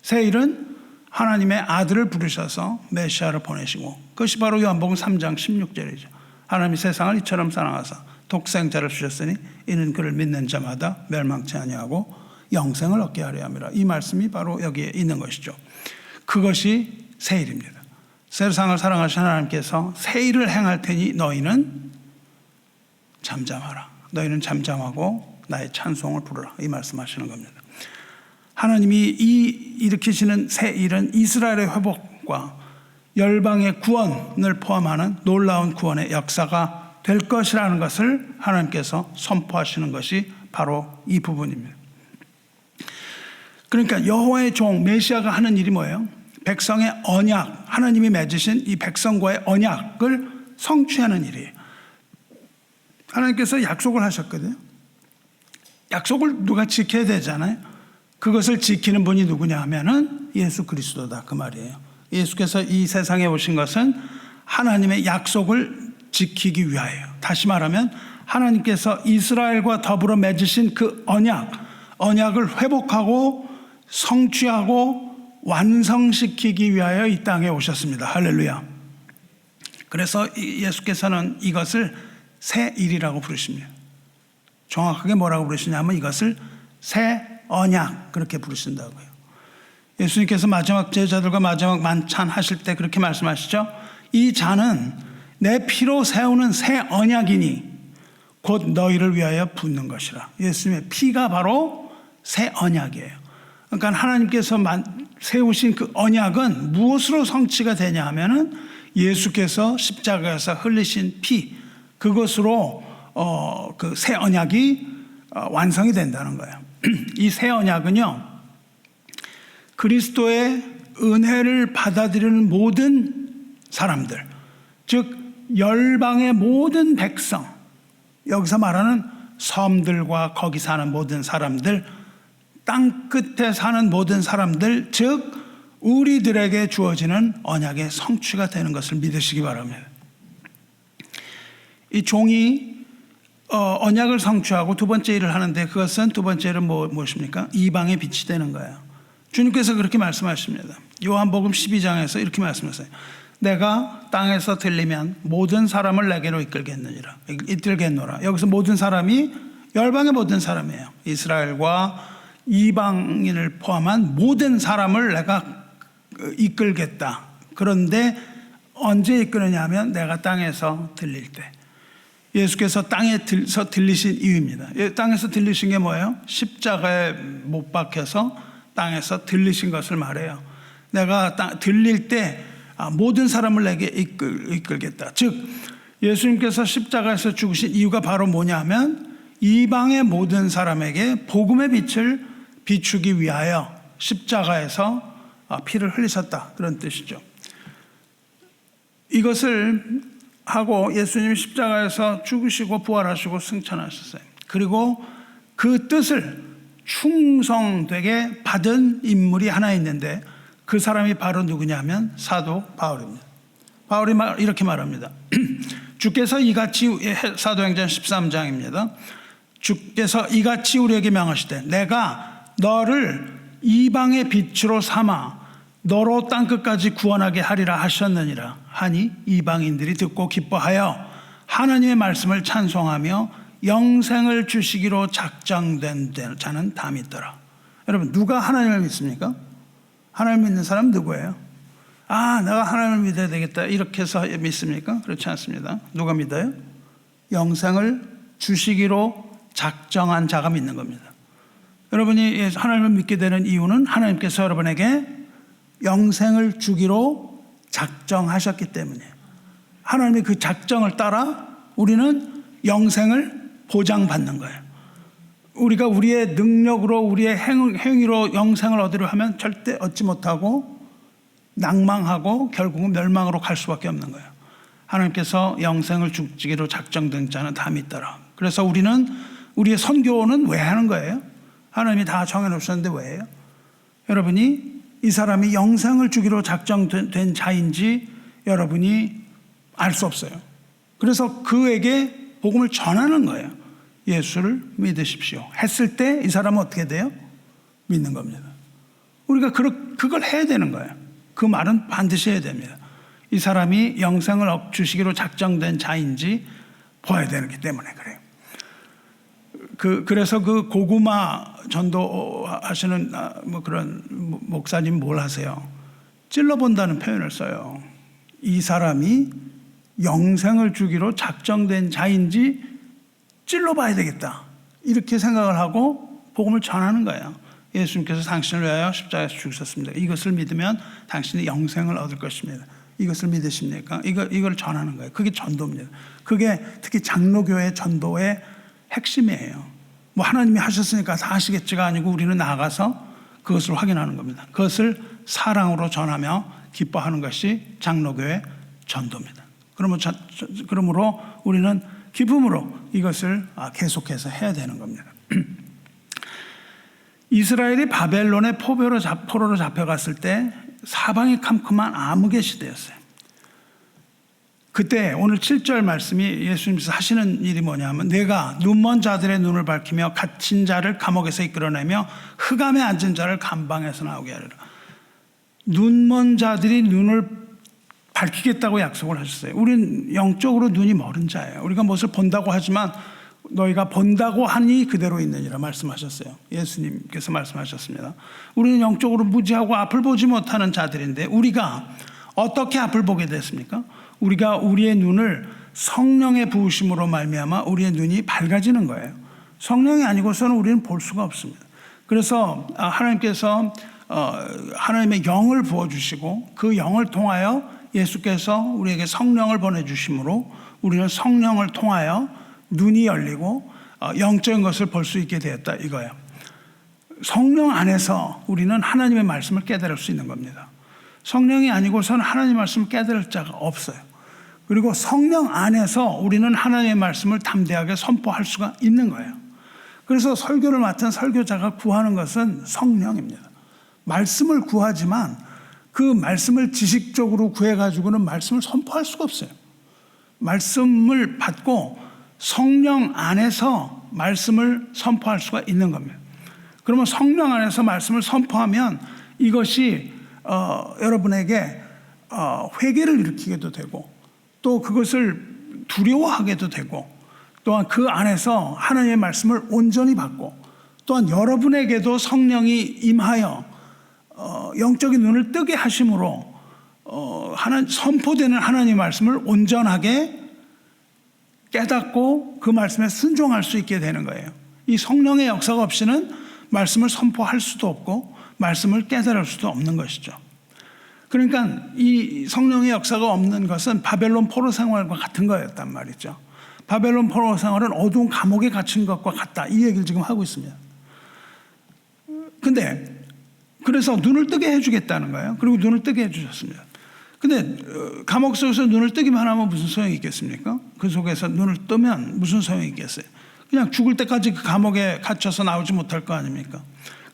새 일은 하나님의 아들을 부르셔서 메시아를 보내시고, 그것이 바로 요한복음 3장 16절이죠. 하나님이 세상을 이처럼 사랑하사 독생자를 주셨으니 이는 그를 믿는 자마다 멸망치 아니하고 영생을 얻게 하려 함이라. 이 말씀이 바로 여기에 있는 것이죠. 그것이 새 일입니다. 세상을 사랑하신 하나님께서 새 일을 행할 테니 너희는 잠잠하라. 너희는 잠잠하고 나의 찬송을 부르라. 이 말씀하시는 겁니다. 하나님이 일으키시는 새 일은 이스라엘의 회복과 열방의 구원을 포함하는 놀라운 구원의 역사가 될 것이라는 것을 하나님께서 선포하시는 것이 바로 이 부분입니다. 그러니까 여호와의 종 메시아가 하는 일이 뭐예요? 백성의 언약, 하나님이 맺으신 이 백성과의 언약을 성취하는 일이에요. 하나님께서 약속을 하셨거든요. 약속을 누가 지켜야 되잖아요. 그것을 지키는 분이 누구냐 하면은 예수 그리스도다, 그 말이에요. 예수께서 이 세상에 오신 것은 하나님의 약속을 지키기 위하여, 다시 말하면 하나님께서 이스라엘과 더불어 맺으신 그 언약을 회복하고 성취하고 완성시키기 위하여 이 땅에 오셨습니다. 할렐루야. 그래서 예수께서는 이것을 새 일이라고 부르십니다. 정확하게 뭐라고 부르시냐면 이것을 새 언약, 그렇게 부르신다고요. 예수님께서 마지막 제자들과 마지막 만찬 하실 때 그렇게 말씀하시죠. 이 잔은 내 피로 세우는 새 언약이니 곧 너희를 위하여 붓는 것이라. 예수님의 피가 바로 새 언약이에요. 그러니까 하나님께서 세우신 그 언약은 무엇으로 성취가 되냐 하면은 예수께서 십자가에서 흘리신 피, 그것으로 그 새 언약이 완성이 된다는 거예요. 이 새 언약은요, 그리스도의 은혜를 받아들이는 모든 사람들, 즉 열방의 모든 백성, 여기서 말하는 섬들과 거기 사는 모든 사람들, 땅 끝에 사는 모든 사람들, 즉 우리들에게 주어지는 언약의 성취가 되는 것을 믿으시기 바랍니다. 이 종이 언약을 성취하고 두 번째 일을 하는데, 그것은 두 번째 일은 무엇입니까? 이방의 빛이 되는 거예요. 주님께서 그렇게 말씀하십니다. 요한복음 12장에서 이렇게 말씀하세요. 내가 땅에서 들리면 모든 사람을 내게로 이끌겠노라. 여기서 모든 사람이 열방의 모든 사람이에요. 이스라엘과 이방인을 포함한 모든 사람을 내가 이끌겠다. 그런데 언제 이끄느냐 하면 내가 땅에서 들릴 때. 예수께서 땅에서 들리신 이유입니다. 땅에서 들리신 게 뭐예요? 십자가에 못 박혀서 땅에서 들리신 것을 말해요. 내가 들릴 때 모든 사람을 내게 이끌겠다. 즉 예수님께서 십자가에서 죽으신 이유가 바로 뭐냐 하면 이방의 모든 사람에게 복음의 빛을 비추기 위하여 십자가에서 피를 흘리셨다, 그런 뜻이죠. 이것을 하고 예수님이 십자가에서 죽으시고 부활하시고 승천하셨어요. 그리고 그 뜻을 충성되게 받은 인물이 하나 있는데 그 사람이 바로 누구냐면 사도 바울입니다. 바울이 이렇게 말합니다. 주께서 이같이, 사도행전 13장입니다. 주께서 이같이 우리에게 명하시되 내가 너를 이방의 빛으로 삼아 너로 땅끝까지 구원하게 하리라 하셨느니라 하니 이방인들이 듣고 기뻐하여 하나님의 말씀을 찬송하며 영생을 주시기로 작정된 자는 다 믿더라. 여러분, 누가 하나님을 믿습니까? 하나님 믿는 사람 누구예요? 내가 하나님을 믿어야 되겠다 이렇게 해서 믿습니까? 그렇지 않습니다. 누가 믿어요? 영생을 주시기로 작정한 자가 믿는 겁니다. 여러분이 하나님을 믿게 되는 이유는 하나님께서 여러분에게 영생을 주기로 작정하셨기 때문이에요. 하나님의 그 작정을 따라 우리는 영생을 보장받는 거예요. 우리가 우리의 능력으로 우리의 행위로 영생을 얻으려 하면 절대 얻지 못하고 낭망하고 결국은 멸망으로 갈 수밖에 없는 거예요. 하나님께서 영생을 주기로 작정된 자는 다 믿더라. 그래서 우리는 우리의 선교는 왜 하는 거예요? 하나님이 다 정해놓으셨는데 왜 해요? 여러분이 이 사람이 영생을 주기로 작정된 자인지 여러분이 알 수 없어요. 그래서 그에게 복음을 전하는 거예요. 예수를 믿으십시오 했을 때 이 사람은 어떻게 돼요? 믿는 겁니다. 우리가 그걸 해야 되는 거예요. 그 말은 반드시 해야 됩니다. 이 사람이 영생을 주시기로 작정된 자인지 봐야 되기 때문에 그래요. 그래서 그 고구마 전도하시는 그런 목사님 뭘 하세요? 찔러본다는 표현을 써요. 이 사람이 영생을 주기로 작정된 자인지 찔러봐야 되겠다 이렇게 생각을 하고 복음을 전하는 거예요. 예수님께서 당신을 위하여 십자가에서 죽으셨습니다. 이것을 믿으면 당신이 영생을 얻을 것입니다. 이것을 믿으십니까? 이걸 전하는 거예요. 그게 전도입니다. 그게 특히 장로교회 전도의 핵심이에요. 하나님이 하셨으니까 다 하시겠지가 아니고 우리는 나아가서 그것을 확인하는 겁니다. 그것을 사랑으로 전하며 기뻐하는 것이 장로교회 전도입니다. 그러므로 우리는 기쁨으로 이것을 계속해서 해야 되는 겁니다. 이스라엘이 바벨론의 포로로 잡혀갔을 때 사방이 캄캄한 암흑의 시대였어요. 그때 오늘 7절 말씀이 예수님께서 하시는 일이 뭐냐면 내가 눈먼 자들의 눈을 밝히며 갇힌 자를 감옥에서 이끌어내며 흑암에 앉은 자를 감방에서 나오게 하리라. 눈먼 자들이 눈을 밝히겠다고 약속을 하셨어요. 우리는 영적으로 눈이 멀은 자예요. 우리가 무엇을 본다고 하지만 너희가 본다고 하니 그대로 있느니라 말씀하셨어요. 예수님께서 말씀하셨습니다. 우리는 영적으로 무지하고 앞을 보지 못하는 자들인데 우리가 어떻게 앞을 보게 됐습니까? 우리가 우리의 눈을 성령의 부으심으로 말미암아 우리의 눈이 밝아지는 거예요. 성령이 아니고서는 우리는 볼 수가 없습니다. 그래서 하나님께서 하나님의 영을 부어주시고 그 영을 통하여 예수께서 우리에게 성령을 보내주심으로 우리는 성령을 통하여 눈이 열리고 영적인 것을 볼 수 있게 되었다 이거예요. 성령 안에서 우리는 하나님의 말씀을 깨달을 수 있는 겁니다. 성령이 아니고서는 하나님의 말씀을 깨달을 자가 없어요. 그리고 성령 안에서 우리는 하나님의 말씀을 담대하게 선포할 수가 있는 거예요. 그래서 설교를 맡은 설교자가 구하는 것은 성령입니다. 말씀을 구하지만 그 말씀을 지식적으로 구해가지고는 말씀을 선포할 수가 없어요. 말씀을 받고 성령 안에서 말씀을 선포할 수가 있는 겁니다. 그러면 성령 안에서 말씀을 선포하면 이것이 여러분에게 회개를 일으키게도 되고 또 그것을 두려워하게도 되고 또한 그 안에서 하나님의 말씀을 온전히 받고 또한 여러분에게도 성령이 임하여 영적인 눈을 뜨게 하심으로 선포되는 하나님의 말씀을 온전하게 깨닫고 그 말씀에 순종할 수 있게 되는 거예요. 이 성령의 역사가 없이는 말씀을 선포할 수도 없고 말씀을 깨달을 수도 없는 것이죠. 그러니까 이 성령의 역사가 없는 것은 바벨론 포로 생활과 같은 거였단 말이죠. 바벨론 포로 생활은 어두운 감옥에 갇힌 것과 같다. 이 얘기를 지금 하고 있습니다. 근데 그래서 눈을 뜨게 해주겠다는 거예요. 그리고 눈을 뜨게 해주셨습니다. 근데 감옥 속에서 눈을 뜨기만 하면 무슨 소용이 있겠습니까? 그 속에서 눈을 뜨면 무슨 소용이 있겠어요? 그냥 죽을 때까지 그 감옥에 갇혀서 나오지 못할 거 아닙니까?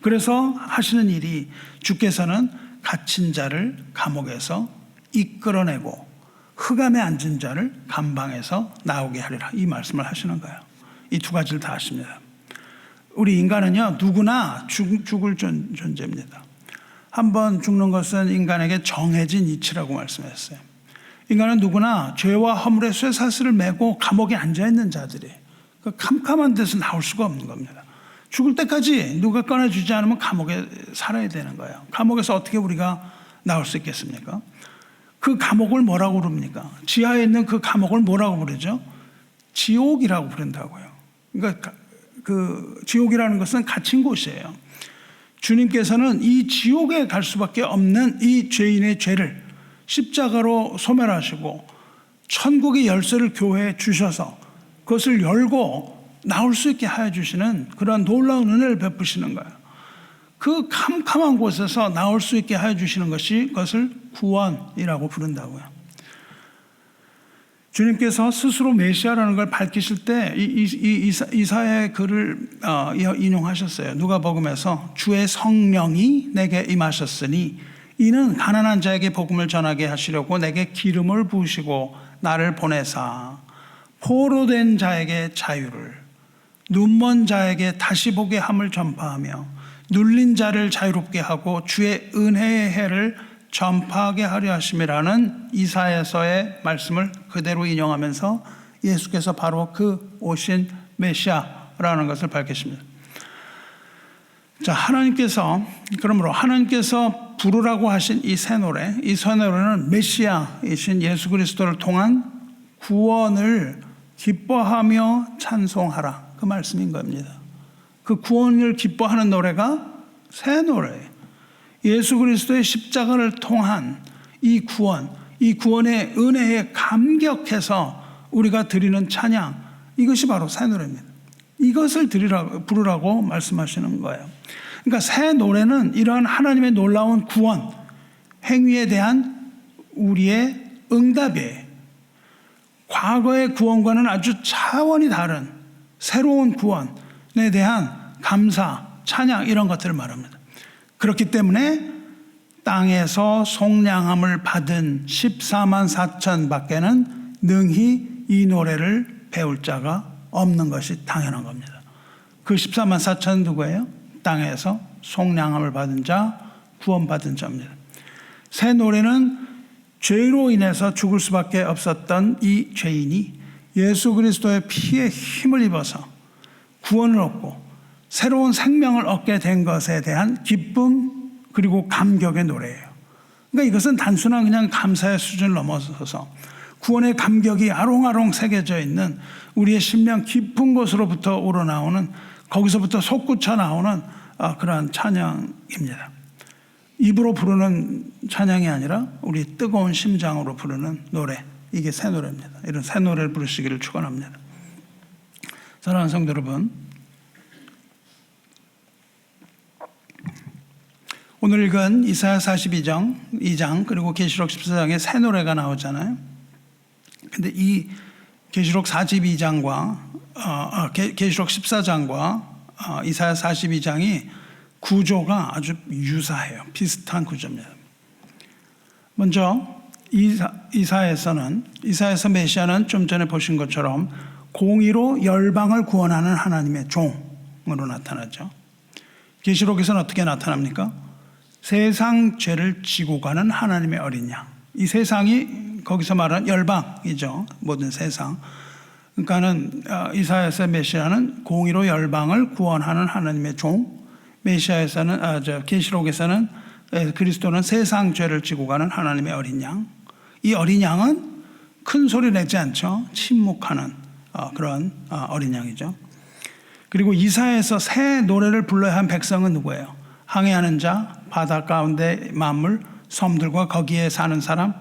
그래서 하시는 일이 주께서는 갇힌 자를 감옥에서 이끌어내고 흑암에 앉은 자를 감방에서 나오게 하리라, 이 말씀을 하시는 거예요. 이 두 가지를 다 하십니다. 우리 인간은요, 누구나 죽을 존재입니다. 한번 죽는 것은 인간에게 정해진 이치라고 말씀했어요. 인간은 누구나 죄와 허물의 쇠사슬을 메고 감옥에 앉아있는 자들이, 그 캄캄한 데서 나올 수가 없는 겁니다. 죽을 때까지 누가 꺼내주지 않으면 감옥에 살아야 되는 거예요. 감옥에서 어떻게 우리가 나올 수 있겠습니까? 그 감옥을 뭐라고 부릅니까? 지하에 있는 그 감옥을 뭐라고 부르죠? 지옥이라고 부른다고요. 그러니까 그 지옥이라는 것은 갇힌 곳이에요. 주님께서는 이 지옥에 갈 수밖에 없는 이 죄인의 죄를 십자가로 소멸하시고 천국의 열쇠를 교회에 주셔서 그것을 열고 나올 수 있게 하여 주시는 그런 놀라운 은혜를 베푸시는 거예요. 그 캄캄한 곳에서 나올 수 있게 하여 주시는 것이, 그것을 구원이라고 부른다고요. 주님께서 스스로 메시아라는 걸 밝히실 때 이사야의 글을 인용하셨어요. 누가복음에서 주의 성령이 내게 임하셨으니 이는 가난한 자에게 복음을 전하게 하시려고 내게 기름을 부으시고 나를 보내사 포로된 자에게 자유를, 눈먼 자에게 다시 보게 함을 전파하며 눌린 자를 자유롭게 하고 주의 은혜의 해를 전파하게 하려 하심이라는 이사야서의 말씀을 그대로 인용하면서 예수께서 바로 그 오신 메시아라는 것을 밝히십니다. 자, 그러므로 하나님께서 부르라고 하신 이 새 노래는 메시아이신 예수 그리스도를 통한 구원을 기뻐하며 찬송하라, 그 말씀인 겁니다. 그 구원을 기뻐하는 노래가 새 노래예요. 예수 그리스도의 십자가를 통한 이 구원의 은혜에 감격해서 우리가 드리는 찬양, 이것이 바로 새 노래입니다. 이것을 부르라고 말씀하시는 거예요. 그러니까 새 노래는 이러한 하나님의 놀라운 구원 행위에 대한 우리의 응답이에요. 과거의 구원과는 아주 차원이 다른 새로운 구원에 대한 감사, 찬양, 이런 것들을 말합니다. 그렇기 때문에 땅에서 속량함을 받은 14만 4천 밖에는 능히 이 노래를 배울 자가 없는 것이 당연한 겁니다. 그 14만 4천은 누구예요? 땅에서 속량함을 받은 자, 구원받은 자입니다. 새 노래는 죄로 인해서 죽을 수밖에 없었던 이 죄인이 예수 그리스도의 피에 힘을 입어서 구원을 얻고 새로운 생명을 얻게 된 것에 대한 기쁨 그리고 감격의 노래예요. 그러니까 이것은 단순한 그냥 감사의 수준을 넘어서서 구원의 감격이 아롱아롱 새겨져 있는 우리의 심령 깊은 곳으로부터 우러나오는, 거기서부터 솟구쳐 나오는 그러한 찬양입니다. 입으로 부르는 찬양이 아니라 우리 뜨거운 심장으로 부르는 노래, 이게 새 노래입니다. 이런 새 노래를 부르시기를 축원합니다. 사랑하는 성도 여러분, 오늘 읽은 이사야 42장 2장 그리고 계시록 14장에 새 노래가 나오잖아요. 근데 이 계시록 42장과 계시록 14장과 이사야 42장이 구조가 아주 유사해요. 비슷한 구조입니다. 먼저 이사야서 메시아는 좀 전에 보신 것처럼 공의로 열방을 구원하는 하나님의 종으로 나타나죠. 계시록에서는 어떻게 나타납니까? 세상 죄를 지고 가는 하나님의 어린 양. 이 세상이 거기서 말하는 열방이죠. 모든 세상. 그러니까는 이사야서 메시아는 공의로 열방을 구원하는 하나님의 종. 계시록에서는 그리스도는 세상 죄를 지고 가는 하나님의 어린 양. 이 어린 양은 큰 소리 내지 않죠. 침묵하는 그런 어린 양이죠. 그리고 이사야에서 새 노래를 불러야 한 백성은 누구예요? 항해하는 자, 바다 가운데 만물, 섬들과 거기에 사는 사람,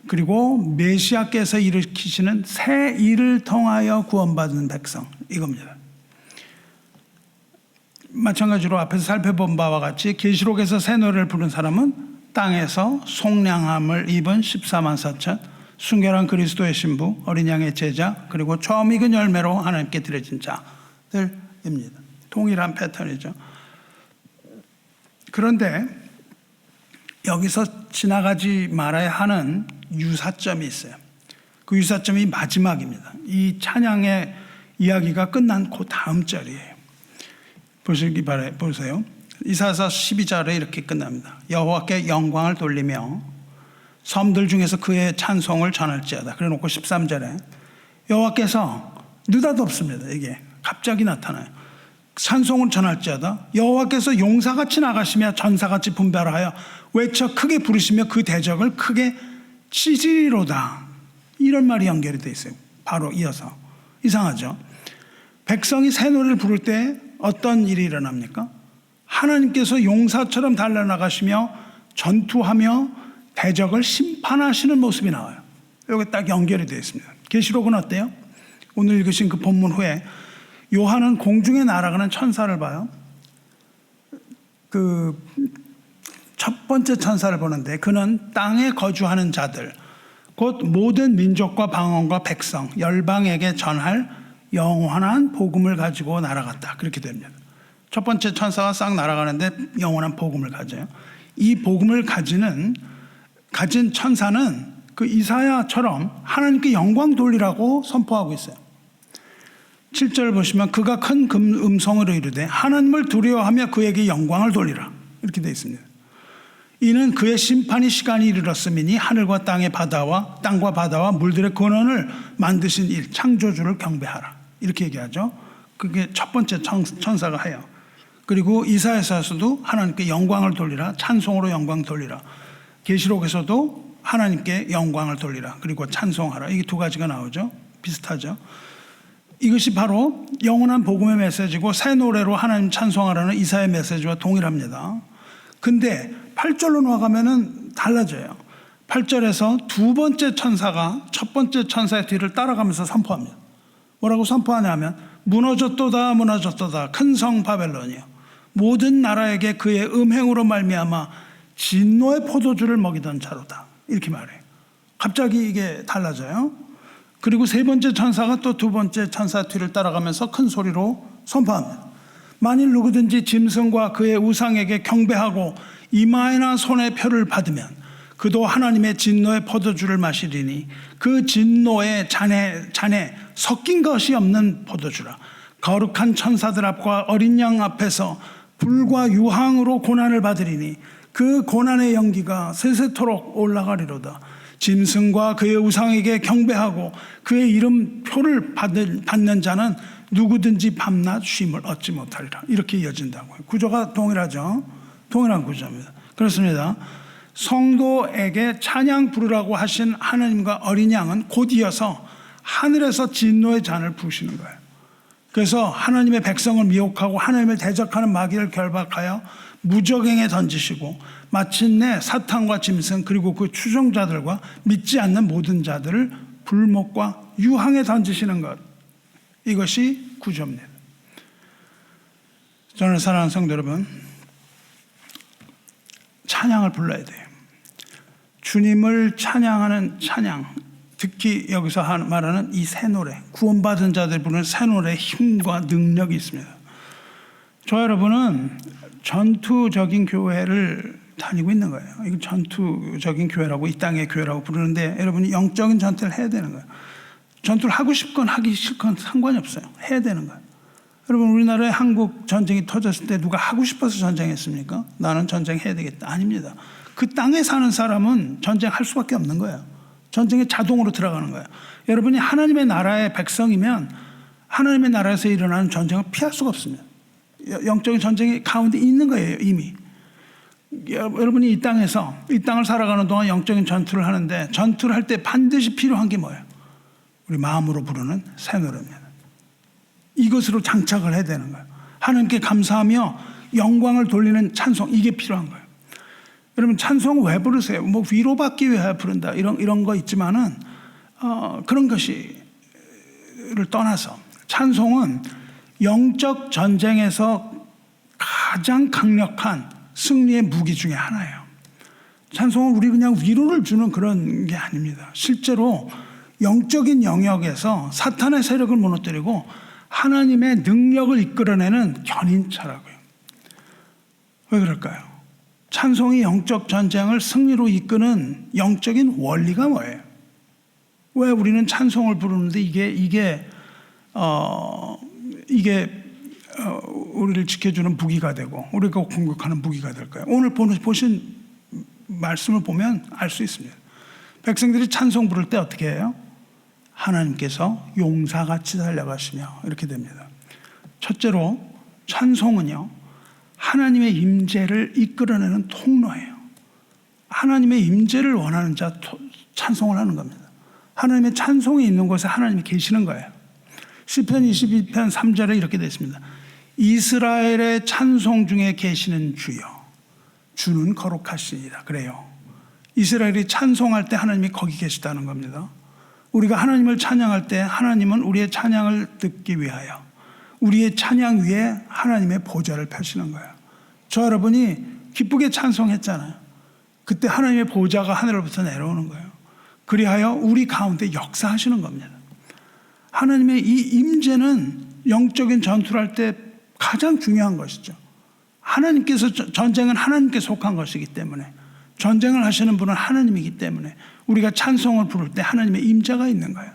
그리고 메시아께서 일으키시는 새 일을 통하여 구원받는 백성, 이겁니다. 마찬가지로 앞에서 살펴본 바와 같이 계시록에서 새 노래를 부른 사람은 땅에서 속량함을 입은 14만 4천, 순결한 그리스도의 신부, 어린 양의 제자, 그리고 처음 익은 열매로 하나님께 드려진 자들입니다. 동일한 패턴이죠. 그런데 여기서 지나가지 말아야 하는 유사점이 있어요. 그 유사점이 마지막입니다. 이 찬양의 이야기가 끝난 그 다음 절이에요. 보세요. 이사야서 12절에 이렇게 끝납니다. 여호와께 영광을 돌리며 섬들 중에서 그의 찬송을 전할지어다. 그래놓고 13절에 여호와께서 느닷없습니다. 이게 갑자기 나타나요. 찬송을 전할지어다. 여호와께서 용사같이 나가시며 전사같이 분별하여 외쳐 크게 부르시며 그 대적을 크게 치시리로다. 이런 말이 연결이 되어 있어요. 바로 이어서. 이상하죠? 백성이 새 노래를 부를 때 어떤 일이 일어납니까? 하나님께서 용사처럼 달려나가시며 전투하며 대적을 심판하시는 모습이 나와요. 여기 딱 연결이 되어 있습니다. 계시록은 어때요? 오늘 읽으신 그 본문 후에 요한은 공중에 날아가는 천사를 봐요. 그 첫 번째 천사를 보는데 그는 땅에 거주하는 자들, 곧 모든 민족과 방언과 백성, 열방에게 전할 영원한 복음을 가지고 날아갔다. 그렇게 됩니다. 첫 번째 천사가 싹 날아가는데 영원한 복음을 가져요. 이 복음을 가진 천사는 그 이사야처럼 하나님께 영광 돌리라고 선포하고 있어요. 7절 보시면 그가 큰 음성으로 이르되 하나님을 두려워하며 그에게 영광을 돌리라. 이렇게 되어 있습니다. 이는 그의 심판이 시간이 이르렀음이니 하늘과 땅과 바다와 물들의 근원을 만드신 일 창조주를 경배하라. 이렇게 얘기하죠. 그게 첫 번째 천사가 해요. 그리고 이사야서에서도 하나님께 영광을 돌리라. 찬송으로 영광 돌리라. 계시록에서도 하나님께 영광을 돌리라. 그리고 찬송하라. 이게 두 가지가 나오죠. 비슷하죠. 이것이 바로 영원한 복음의 메시지고 새 노래로 하나님 찬송하라는 이사야의 메시지와 동일합니다. 근데 8절로 나가면은 달라져요. 8절에서 두 번째 천사가 첫 번째 천사의 뒤를 따라가면서 선포합니다. 뭐라고 선포하냐면 무너졌도다 무너졌도다 큰 성 바벨론이요 모든 나라에게 그의 음행으로 말미암아 진노의 포도주를 먹이던 자로다. 이렇게 말해요. 갑자기 이게 달라져요. 그리고 세 번째 천사가 또 두 번째 천사 뒤를 따라가면서 큰 소리로 선포합니다. 만일 누구든지 짐승과 그의 우상에게 경배하고 이마에나 손에 표를 받으면 그도 하나님의 진노의 포도주를 마시리니 그 진노의 잔에 섞인 것이 없는 포도주라. 거룩한 천사들 앞과 어린 양 앞에서 불과 유황으로 고난을 받으리니 그 고난의 연기가 세세토록 올라가리로다. 짐승과 그의 우상에게 경배하고 그의 이름 표를 받는 자는 누구든지 밤낮 쉼을 얻지 못하리라. 이렇게 이어진다고요. 구조가 동일하죠. 동일한 구조입니다. 그렇습니다. 성도에게 찬양 부르라고 하신 하나님과 어린 양은 곧 이어서 하늘에서 진노의 잔을 부으시는 거예요. 그래서 하나님의 백성을 미혹하고 하나님을 대적하는 마귀를 결박하여 무적행에 던지시고 마침내 사탄과 짐승 그리고 그 추종자들과 믿지 않는 모든 자들을 불목과 유황에 던지시는 것. 이것이 구조입니다. 저는 사랑하는 성도 여러분, 찬양을 불러야 돼요. 주님을 찬양하는 찬양, 특히 여기서 말하는 이 새 노래, 구원받은 자들 부르는 새 노래의 힘과 능력이 있습니다. 저 여러분은 전투적인 교회를 다니고 있는 거예요. 이거 전투적인 교회라고 이 땅의 교회라고 부르는데 여러분이 영적인 전투를 해야 되는 거예요. 전투를 하고 싶건 하기 싫건 상관이 없어요. 해야 되는 거예요. 여러분 우리나라에 한국 전쟁이 터졌을 때 누가 하고 싶어서 전쟁했습니까? 나는 전쟁해야 되겠다. 아닙니다. 그 땅에 사는 사람은 전쟁할 수밖에 없는 거예요. 전쟁에 자동으로 들어가는 거예요. 여러분이 하나님의 나라의 백성이면 하나님의 나라에서 일어나는 전쟁을 피할 수가 없습니다. 영적인 전쟁이 가운데 있는 거예요. 이미. 여러분이 이 땅을 살아가는 동안 영적인 전투를 하는데 전투를 할 때 반드시 필요한 게 뭐예요? 우리 마음으로 부르는 새 노래입니다. 이것으로 장착을 해야 되는 거예요. 하나님께 감사하며 영광을 돌리는 찬송, 이게 필요한 거예요. 여러분 찬송 왜 부르세요? 뭐 위로받기 위해 부른다 이런 거 있지만은 그런 것이를 떠나서 찬송은 영적 전쟁에서 가장 강력한 승리의 무기 중에 하나예요. 찬송은 우리 그냥 위로를 주는 그런 게 아닙니다. 실제로 영적인 영역에서 사탄의 세력을 무너뜨리고 하나님의 능력을 이끌어내는 견인차라고요. 왜 그럴까요? 찬송이 영적 전쟁을 승리로 이끄는 영적인 원리가 뭐예요? 왜 우리는 찬송을 부르는데 이게 우리를 지켜주는 무기가 되고 우리가 공격하는 무기가 될까요? 오늘 보신 말씀을 보면 알 수 있습니다. 백성들이 찬송 부를 때 어떻게 해요? 하나님께서 용사같이 달려가시며 이렇게 됩니다. 첫째로 찬송은요, 하나님의 임재를 이끌어내는 통로예요. 하나님의 임재를 원하는 자 찬송을 하는 겁니다. 하나님의 찬송이 있는 곳에 하나님이 계시는 거예요. 시편 22편 3절에 이렇게 되어 있습니다. 이스라엘의 찬송 중에 계시는 주여, 주는 거룩하시니라. 그래요. 이스라엘이 찬송할 때 하나님이 거기 계시다는 겁니다. 우리가 하나님을 찬양할 때 하나님은 우리의 찬양을 듣기 위하여 우리의 찬양 위에 하나님의 보좌를 펴시는 거예요. 저 여러분이 기쁘게 찬송했잖아요. 그때 하나님의 보좌가 하늘로부터 내려오는 거예요. 그리하여 우리 가운데 역사하시는 겁니다. 하나님의 이 임재는 영적인 전투를 할 때 가장 중요한 것이죠. 하나님께서 전쟁은 하나님께 속한 것이기 때문에, 전쟁을 하시는 분은 하나님이기 때문에 우리가 찬송을 부를 때 하나님의 임재가 있는 거예요.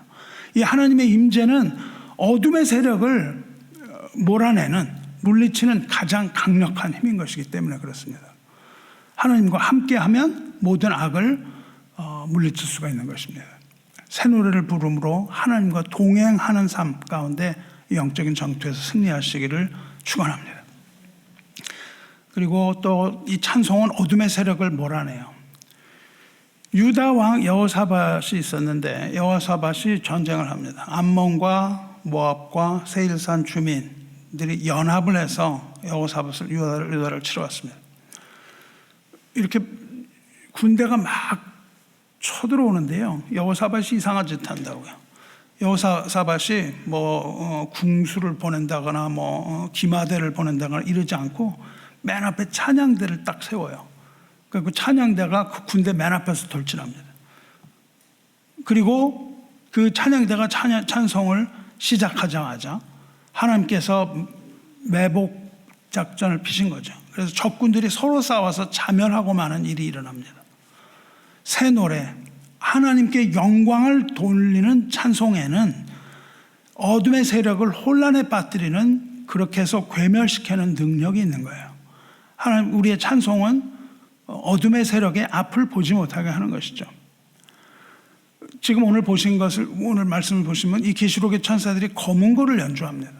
이 하나님의 임재는 어둠의 세력을 몰아내는, 물리치는 가장 강력한 힘인 것이기 때문에 그렇습니다. 하나님과 함께하면 모든 악을 물리칠 수가 있는 것입니다. 새 노래를 부름으로 하나님과 동행하는 삶 가운데 영적인 전투에서 승리하시기를 축원합니다. 그리고 또 이 찬송은 어둠의 세력을 몰아내요. 유다 왕 여호사밧이 있었는데 여호사밧이 전쟁을 합니다. 암몬과 모압과 세일산 주민들이 연합을 해서 여호사밧을 유다를 치러왔습니다. 이렇게 군대가 막 쳐들어오는데요, 여호사밧이 이상한 짓 한다고요. 여호사밧이 궁수를 보낸다거나 기마대를 보낸다거나 이러지 않고 맨 앞에 찬양대를 딱 세워요. 그 찬양대가 그 군대 맨 앞에서 돌진합니다. 그리고 그 찬양대가 찬송을 시작하자마자 하나님께서 매복 작전을 피신 거죠. 그래서 적군들이 서로 싸워서 자멸하고 마는 일이 일어납니다. 새 노래, 하나님께 영광을 돌리는 찬송에는 어둠의 세력을 혼란에 빠뜨리는, 그렇게 해서 괴멸시키는 능력이 있는 거예요. 하나님, 우리의 찬송은 어둠의 세력의 앞을 보지 못하게 하는 것이죠. 지금 오늘 말씀을 보시면 이 계시록의 천사들이 검은고를 연주합니다.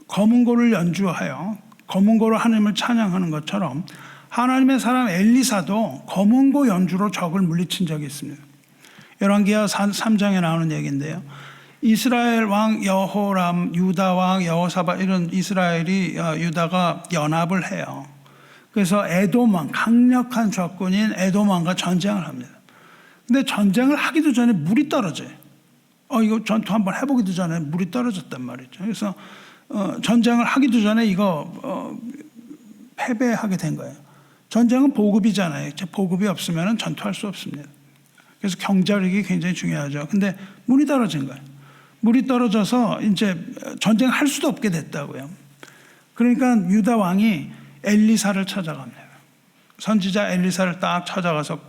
검은고를 연주하여 검은고로 하나님을 찬양하는 것처럼 하나님의 사람 엘리사도 검은고 연주로 적을 물리친 적이 있습니다. 열왕기하 3장에 나오는 얘기인데요, 이스라엘 왕 여호람, 유다 왕 여호사밧, 이런 이스라엘이 유다가 연합을 해요. 그래서 에돔 왕, 강력한 적군인 에돔 왕과 전쟁을 합니다. 근데 전쟁을 하기도 전에 물이 떨어져요. 이거 전투 한번 해보기도 전에 물이 떨어졌단 말이죠. 그래서 전쟁을 하기도 전에 이거 패배하게 된 거예요. 전쟁은 보급이잖아요. 보급이 없으면 전투할 수 없습니다. 그래서 경제력이 굉장히 중요하죠. 근데 물이 떨어진 거예요. 물이 떨어져서 이제 전쟁할 수도 없게 됐다고요. 그러니까 유다 왕이 엘리사를 찾아갑니다. 선지자 엘리사를 딱 찾아가서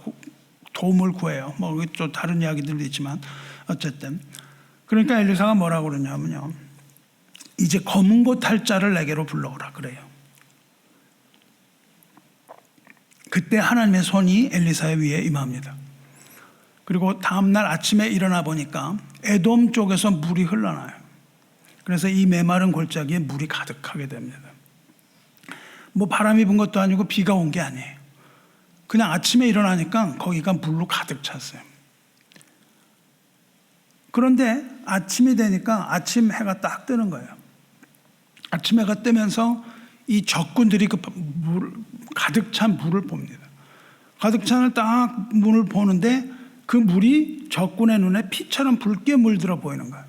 도움을 구해요. 또 다른 이야기들도 있지만 어쨌든. 그러니까 엘리사가 뭐라고 그러냐면요, 이제 검은고 탈 자를 내게로 불러오라 그래요. 그때 하나님의 손이 엘리사의 위에 임합니다. 그리고 다음날 아침에 일어나 보니까 에돔 쪽에서 물이 흘러나요. 그래서 이 메마른 골짜기에 물이 가득하게 됩니다. 바람이 분 것도 아니고 비가 온 게 아니에요. 그냥 아침에 일어나니까 거기가 물로 가득 찼어요. 그런데 아침이 되니까 아침 해가 딱 뜨는 거예요. 아침 해가 뜨면서 이 적군들이 가득 찬 물을 봅니다. 가득 찬 딱 물을 보는데 그 물이 적군의 눈에 피처럼 붉게 물들어 보이는 거예요.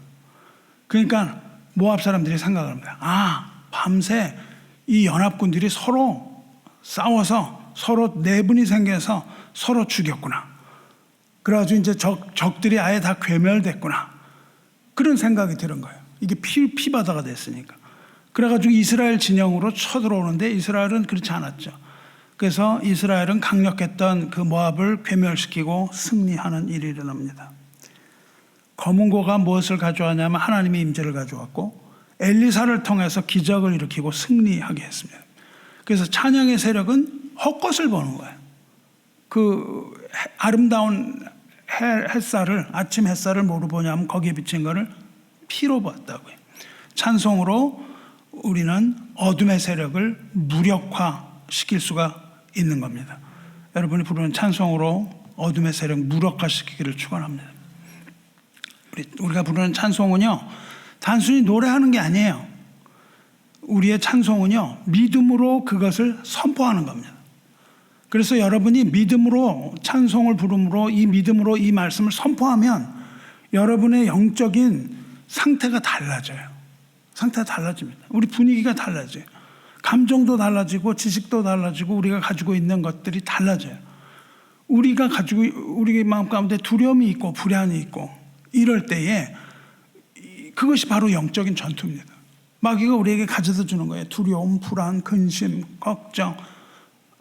그러니까 모압 사람들이 생각을 합니다. 밤새 이 연합군들이 서로 싸워서 서로 내분이 생겨서 서로 죽였구나. 그래가지고 이제 적들이 아예 다 괴멸됐구나. 그런 생각이 드는 거예요. 이게 피바다가 됐으니까. 그래가지고 이스라엘 진영으로 쳐들어오는데 이스라엘은 그렇지 않았죠. 그래서 이스라엘은 강력했던 그 모압을 괴멸시키고 승리하는 일이 일어납니다. 검은고가 무엇을 가져왔냐면 하나님의 임재를 가져왔고 엘리사를 통해서 기적을 일으키고 승리하게 했습니다. 그래서 찬양의 세력은 헛것을 보는 거예요. 그 아름다운 햇살을, 아침 햇살을 뭐로 보냐면 거기에 비친 거를 피로 봤다고요. 찬송으로 우리는 어둠의 세력을 무력화시킬 수가 있는 겁니다. 여러분이 부르는 찬송으로 어둠의 세력 무력화시키기를 축원합니다. 우리가 부르는 찬송은요, 단순히 노래하는 게 아니에요. 우리의 찬송은요, 믿음으로 그것을 선포하는 겁니다. 그래서 여러분이 믿음으로 찬송을 부름으로 이 믿음으로 이 말씀을 선포하면 여러분의 영적인 상태가 달라져요. 상태가 달라집니다. 우리 분위기가 달라져요. 감정도 달라지고 지식도 달라지고 우리가 가지고 있는 것들이 달라져요. 우리가 가지고 우리 마음 가운데 두려움이 있고 불안이 있고 이럴 때에 그것이 바로 영적인 전투입니다. 마귀가 우리에게 가져다 주는 거예요. 두려움, 불안, 근심, 걱정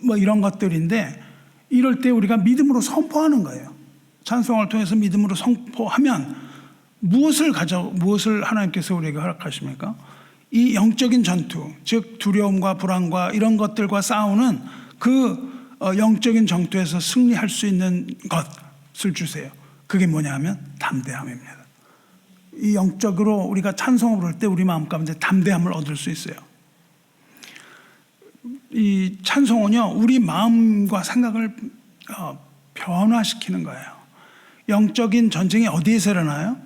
뭐 이런 것들인데 이럴 때 우리가 믿음으로 선포하는 거예요. 찬송을 통해서 믿음으로 선포하면 무엇을 하나님께서 우리에게 허락하십니까? 이 영적인 전투, 즉 두려움과 불안과 이런 것들과 싸우는 그 영적인 전투에서 승리할 수 있는 것을 주세요. 그게 뭐냐면 담대함입니다. 이 영적으로 우리가 찬송을 부를 때 우리 마음 가운데 담대함을 얻을 수 있어요. 이 찬송은요, 우리 마음과 생각을 변화시키는 거예요. 영적인 전쟁이 어디에서 일어나요?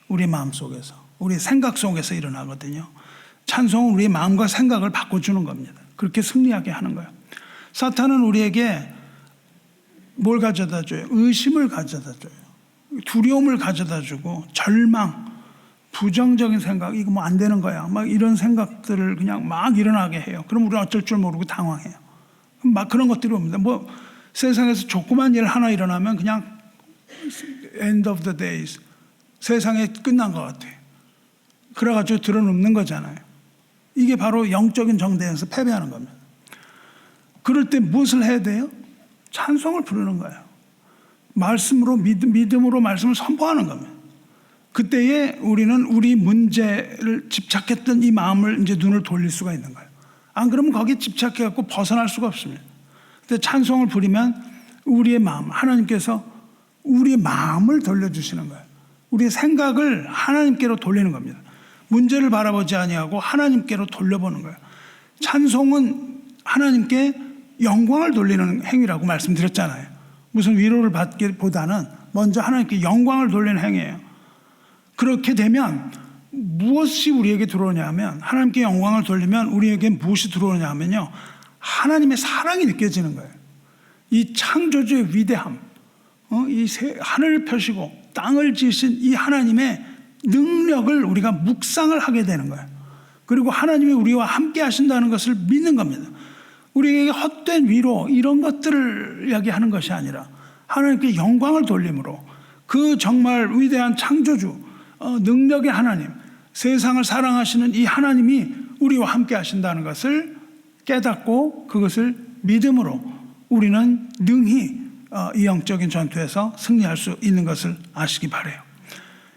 우리 마음 속에서, 우리 생각 속에서 일어나거든요. 찬송은 우리 마음과 생각을 바꿔주는 겁니다. 그렇게 승리하게 하는 거예요. 사탄은 우리에게 뭘 가져다 줘요? 의심을 가져다 줘요. 두려움을 가져다 주고 절망, 부정적인 생각, 이거 뭐 안 되는 거야. 막 이런 생각들을 그냥 막 일어나게 해요. 그럼 우리는 어쩔 줄 모르고 당황해요. 막 그런 것들이 옵니다. 뭐 세상에서 조그만 일 하나 일어나면 그냥 end of the days. 세상에 끝난 것 같아요. 그래가지고 들어눕는 거잖아요. 이게 바로 영적인 정대에서 패배하는 겁니다. 그럴 때 무엇을 해야 돼요? 찬송을 부르는 거예요. 말씀으로 믿음으로 말씀을 선포하는 겁니다. 그때에 우리는 우리 문제를 집착했던 이 마음을 이제 눈을 돌릴 수가 있는 거예요. 안 그러면 거기에 집착해갖고 벗어날 수가 없습니다. 근데 찬송을 부리면 우리의 마음, 하나님께서 우리의 마음을 돌려주시는 거예요. 우리의 생각을 하나님께로 돌리는 겁니다. 문제를 바라보지 아니하고 하나님께로 돌려보는 거예요. 찬송은 하나님께 영광을 돌리는 행위라고 말씀드렸잖아요. 무슨 위로를 받기보다는 먼저 하나님께 영광을 돌리는 행위예요. 그렇게 되면 무엇이 우리에게 들어오냐 하면, 하나님께 영광을 돌리면 우리에게 무엇이 들어오냐 하면요, 하나님의 사랑이 느껴지는 거예요. 이 창조주의 위대함, 이 하늘을 펴시고 땅을 지으신 이 하나님의 능력을 우리가 묵상을 하게 되는 거예요. 그리고 하나님이 우리와 함께 하신다는 것을 믿는 겁니다. 우리에게 헛된 위로 이런 것들을 이야기하는 것이 아니라 하나님께 영광을 돌림으로 그 정말 위대한 창조주, 능력의 하나님, 세상을 사랑하시는 이 하나님이 우리와 함께 하신다는 것을 깨닫고 그것을 믿음으로 우리는 능히 이 영적인 전투에서 승리할 수 있는 것을 아시기 바라요.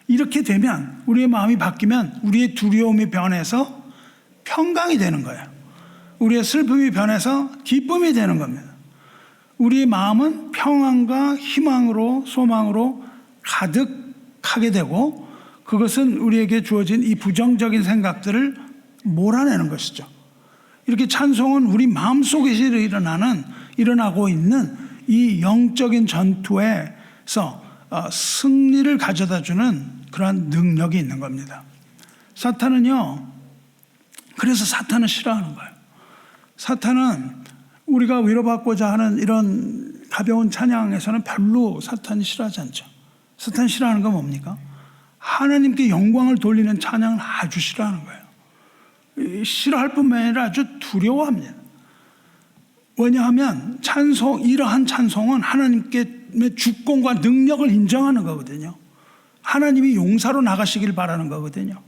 이렇게 되면 우리의 마음이 바뀌면 우리의 두려움이 변해서 평강이 되는 거예요. 우리의 슬픔이 변해서 기쁨이 되는 겁니다. 우리의 마음은 평안과 희망으로 소망으로 가득하게 되고 그것은 우리에게 주어진 이 부정적인 생각들을 몰아내는 것이죠. 이렇게 찬송은 우리 마음속에서 일어나고 있는 이 영적인 전투에서 승리를 가져다주는 그러한 능력이 있는 겁니다. 사탄은요, 그래서 사탄은 싫어하는 거예요. 사탄은 우리가 위로받고자 하는 이런 가벼운 찬양에서는 별로 사탄이 싫어하지 않죠. 사탄이 싫어하는 건 뭡니까? 하나님께 영광을 돌리는 찬양을 아주 싫어하는 거예요. 싫어할 뿐만 아니라 아주 두려워합니다. 왜냐하면 이러한 찬송은 하나님께 주권과 능력을 인정하는 거거든요. 하나님이 용사로 나가시길 바라는 거거든요.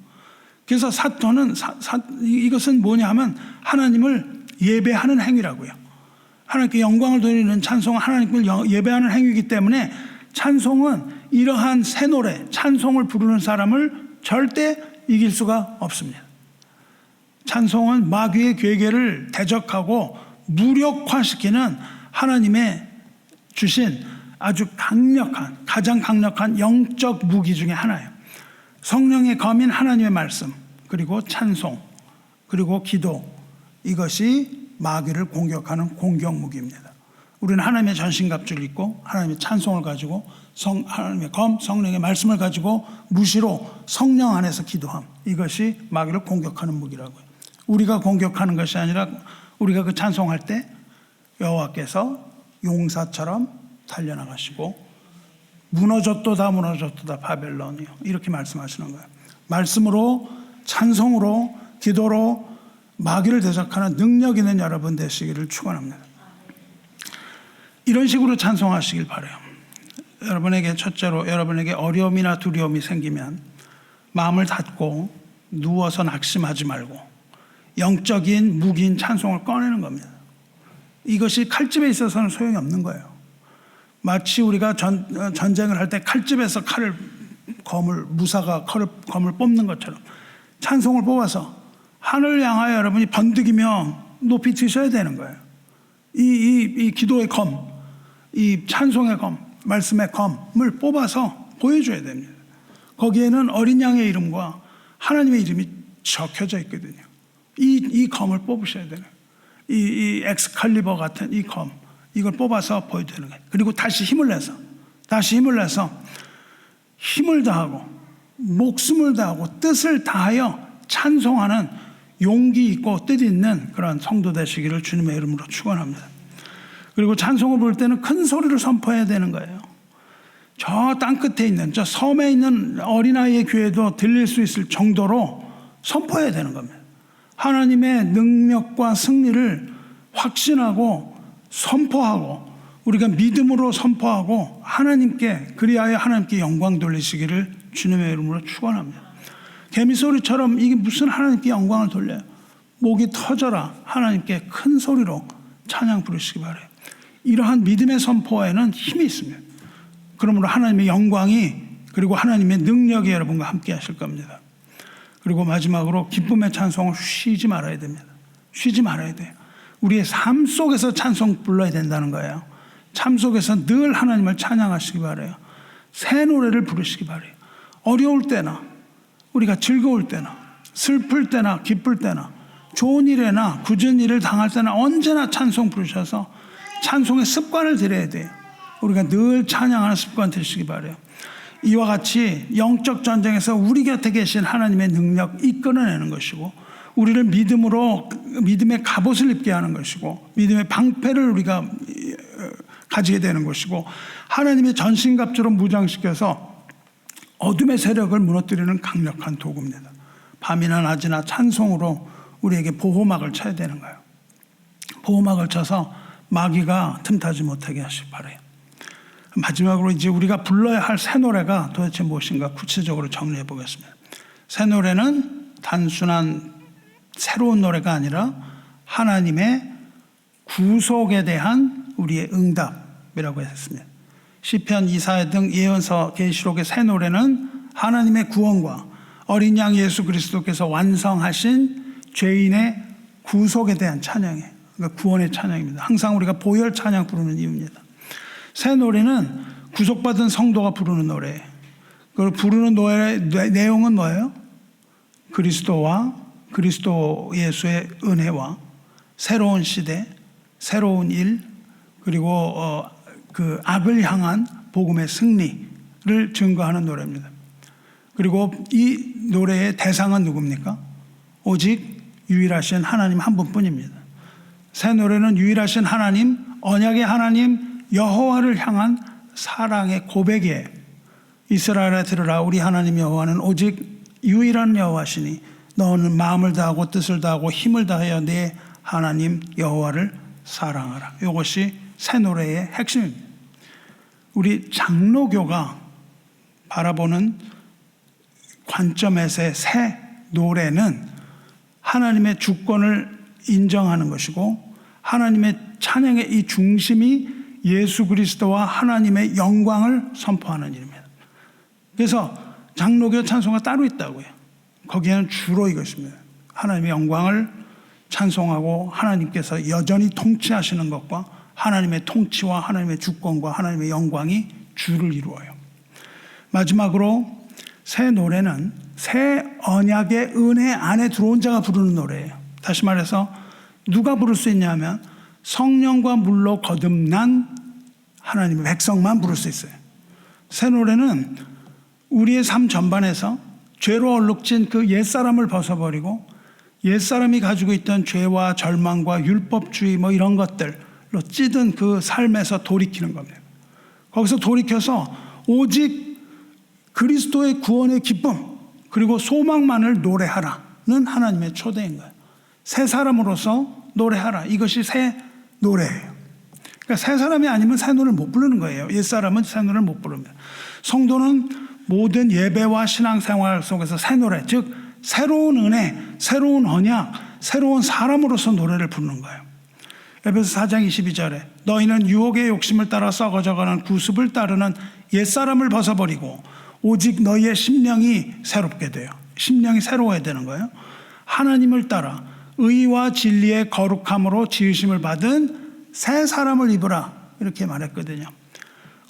그래서 사토는 이것은 뭐냐 하면 하나님을 예배하는 행위라고요. 하나님께 영광을 돌리는 찬송은 하나님을 예배하는 행위이기 때문에 찬송은 이러한 새 노래, 찬송을 부르는 사람을 절대 이길 수가 없습니다. 찬송은 마귀의 괴계를 대적하고 무력화시키는 하나님의 주신 아주 가장 강력한 영적 무기 중에 하나예요. 성령의 검인 하나님의 말씀, 그리고 찬송, 그리고 기도, 이것이 마귀를 공격하는 공격 무기입니다. 우리는 하나님의 전신갑주를 입고 하나님의 찬송을 가지고 하나님의 검, 성령의 말씀을 가지고 무시로 성령 안에서 기도함, 이것이 마귀를 공격하는 무기라고요. 우리가 공격하는 것이 아니라 우리가 그 찬송할 때 여호와께서 용사처럼 달려나가시고 무너졌도다 바벨론이요, 이렇게 말씀하시는 거예요. 말씀으로, 찬송으로, 기도로 마귀를 대적하는 능력 있는 여러분 되시기를 축원합니다. 이런 식으로 찬송하시길 바라요. 여러분에게 첫째로, 여러분에게 어려움이나 두려움이 생기면 마음을 닫고 누워서 낙심하지 말고 영적인 무기인 찬송을 꺼내는 겁니다. 이것이 칼집에 있어서는 소용이 없는 거예요. 마치 우리가 전쟁을 할 때 칼집에서 무사가 검을 뽑는 것처럼 찬송을 뽑아서 하늘을 향하여 여러분이 번득이며 높이 드셔야 되는 거예요. 이 기도의 검, 이 찬송의 검, 말씀의 검을 뽑아서 보여줘야 됩니다. 거기에는 어린 양의 이름과 하나님의 이름이 적혀져 있거든요. 이 검을 뽑으셔야 되는 거예요. 이 엑스칼리버 같은 이 검, 이걸 뽑아서 보여드리는 거예요. 그리고 다시 힘을 내서 힘을 다하고 목숨을 다하고 뜻을 다하여 찬송하는 용기 있고 뜻 있는 그런 성도 되시기를 주님의 이름으로 축원합니다. 그리고 찬송을 부를 때는 큰 소리를 선포해야 되는 거예요. 저 땅끝에 있는, 저 섬에 있는 어린아이의 귀에도 들릴 수 있을 정도로 선포해야 되는 겁니다. 하나님의 능력과 승리를 확신하고 선포하고 우리가 믿음으로 선포하고 그리하여 하나님께 영광 돌리시기를 주님의 이름으로 축원합니다. 개미소리처럼 이게 무슨 하나님께 영광을 돌려요. 목이 터져라 하나님께 큰 소리로 찬양 부르시기 바라요. 이러한 믿음의 선포에는 힘이 있습니다. 그러므로 하나님의 영광이, 그리고 하나님의 능력이 여러분과 함께 하실 겁니다. 그리고 마지막으로 기쁨의 찬송을 쉬지 말아야 됩니다. 쉬지 말아야 돼요. 우리의 삶 속에서 찬송 불러야 된다는 거예요. 삶 속에서 늘 하나님을 찬양하시기 바라요. 새 노래를 부르시기 바라요. 어려울 때나 우리가 즐거울 때나 슬플 때나 기쁠 때나 좋은 일에나 굳은 일을 당할 때나 언제나 찬송 부르셔서 찬송의 습관을 들여야 돼요. 우리가 늘 찬양하는 습관 되시기 바라요. 이와 같이 영적 전쟁에서 우리 곁에 계신 하나님의 능력 이끌어내는 것이고, 우리를 믿음의 갑옷을 입게 하는 것이고, 믿음의 방패를 우리가 가지게 되는 것이고, 하나님의 전신갑주로 무장시켜서 어둠의 세력을 무너뜨리는 강력한 도구입니다. 밤이나 낮이나 찬송으로 우리에게 보호막을 쳐야 되는 거예요. 보호막을 쳐서 마귀가 틈타지 못하게 하시기 바라요. 마지막으로 이제 우리가 불러야 할 새 노래가 도대체 무엇인가 구체적으로 정리해 보겠습니다. 새 노래는 단순한 새로운 노래가 아니라 하나님의 구속에 대한 우리의 응답이라고 했습니다. 시편, 이사야 등 예언서, 계시록의 새 노래는 하나님의 구원과 어린 양 예수 그리스도께서 완성하신 죄인의 구속에 대한 찬양이에요. 그러니까 구원의 찬양입니다. 항상 우리가 보혈 찬양 부르는 이유입니다. 새 노래는 구속받은 성도가 부르는 노래예요. 그걸 부르는 노래의 내용은 뭐예요? 그리스도와 그리스도 예수의 은혜와 새로운 시대, 새로운 일, 그리고 그 악을 향한 복음의 승리를 증거하는 노래입니다. 그리고 이 노래의 대상은 누굽니까? 오직 유일하신 하나님 한 분뿐입니다. 새 노래는 유일하신 하나님, 언약의 하나님 여호와를 향한 사랑의 고백이에요. 이스라엘아 들으라, 우리 하나님 여호와는 오직 유일한 여호와시니 너는 마음을 다하고 뜻을 다하고 힘을 다하여 내 하나님 여호와를 사랑하라. 이것이 새 노래의 핵심입니다. 우리 장로교가 바라보는 관점에서의 새 노래는 하나님의 주권을 인정하는 것이고, 하나님의 찬양의 이 중심이 예수 그리스도와 하나님의 영광을 선포하는 일입니다. 그래서 장로교 찬송가 따로 있다고요. 거기에는 주로 이것입니다. 하나님의 영광을 찬송하고 하나님께서 여전히 통치하시는 것과 하나님의 통치와 하나님의 주권과 하나님의 영광이 주를 이루어요. 마지막으로 새 노래는 새 언약의 은혜 안에 들어온 자가 부르는 노래예요. 다시 말해서 누가 부를 수 있냐면 성령과 물로 거듭난 하나님의 백성만 부를 수 있어요. 새 노래는 우리의 삶 전반에서 죄로 얼룩진 그 옛사람을 벗어버리고 옛사람이 가지고 있던 죄와 절망과 율법주의 뭐 이런 것들로 찌든 그 삶에서 돌이키는 겁니다. 거기서 돌이켜서 오직 그리스도의 구원의 기쁨 그리고 소망만을 노래하라는 하나님의 초대인 거예요. 새 사람으로서 노래하라. 이것이 새 노래예요. 그러니까 새 사람이 아니면 새 노래를 못 부르는 거예요. 옛사람은 새 노래를 못 부릅니다. 성도는 모든 예배와 신앙생활 속에서 새 노래, 즉 새로운 은혜, 새로운 언약, 새로운 사람으로서 노래를 부르는 거예요. 에베소 4장 22절에 너희는 유혹의 욕심을 따라 썩어져가는 구습을 따르는 옛사람을 벗어버리고 오직 너희의 심령이 새롭게 돼요. 심령이 새로워야 되는 거예요. 하나님을 따라 의와 진리의 거룩함으로 지으심을 받은 새 사람을 입으라 이렇게 말했거든요.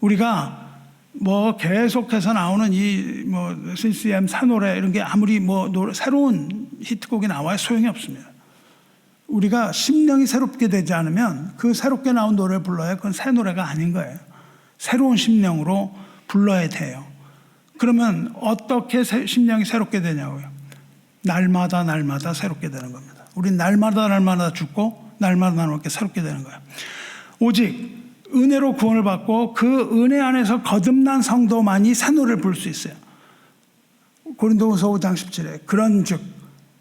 우리가 뭐 계속해서 나오는 이 뭐 CCM 새 노래 이런 게 아무리 뭐 새로운 히트곡이 나와야 소용이 없습니다. 우리가 심령이 새롭게 되지 않으면 그 새롭게 나온 노래를 불러야 그건 새 노래가 아닌 거예요. 새로운 심령으로 불러야 돼요. 그러면 어떻게 심령이 새롭게 되냐고요? 날마다 날마다 새롭게 되는 겁니다. 우린 날마다 날마다 죽고 날마다 날마다 새롭게 되는 거예요. 오직 은혜로 구원을 받고 그 은혜 안에서 거듭난 성도만이 새 노래를 부를 수 있어요. 고린도후서 5장 17에 그런즉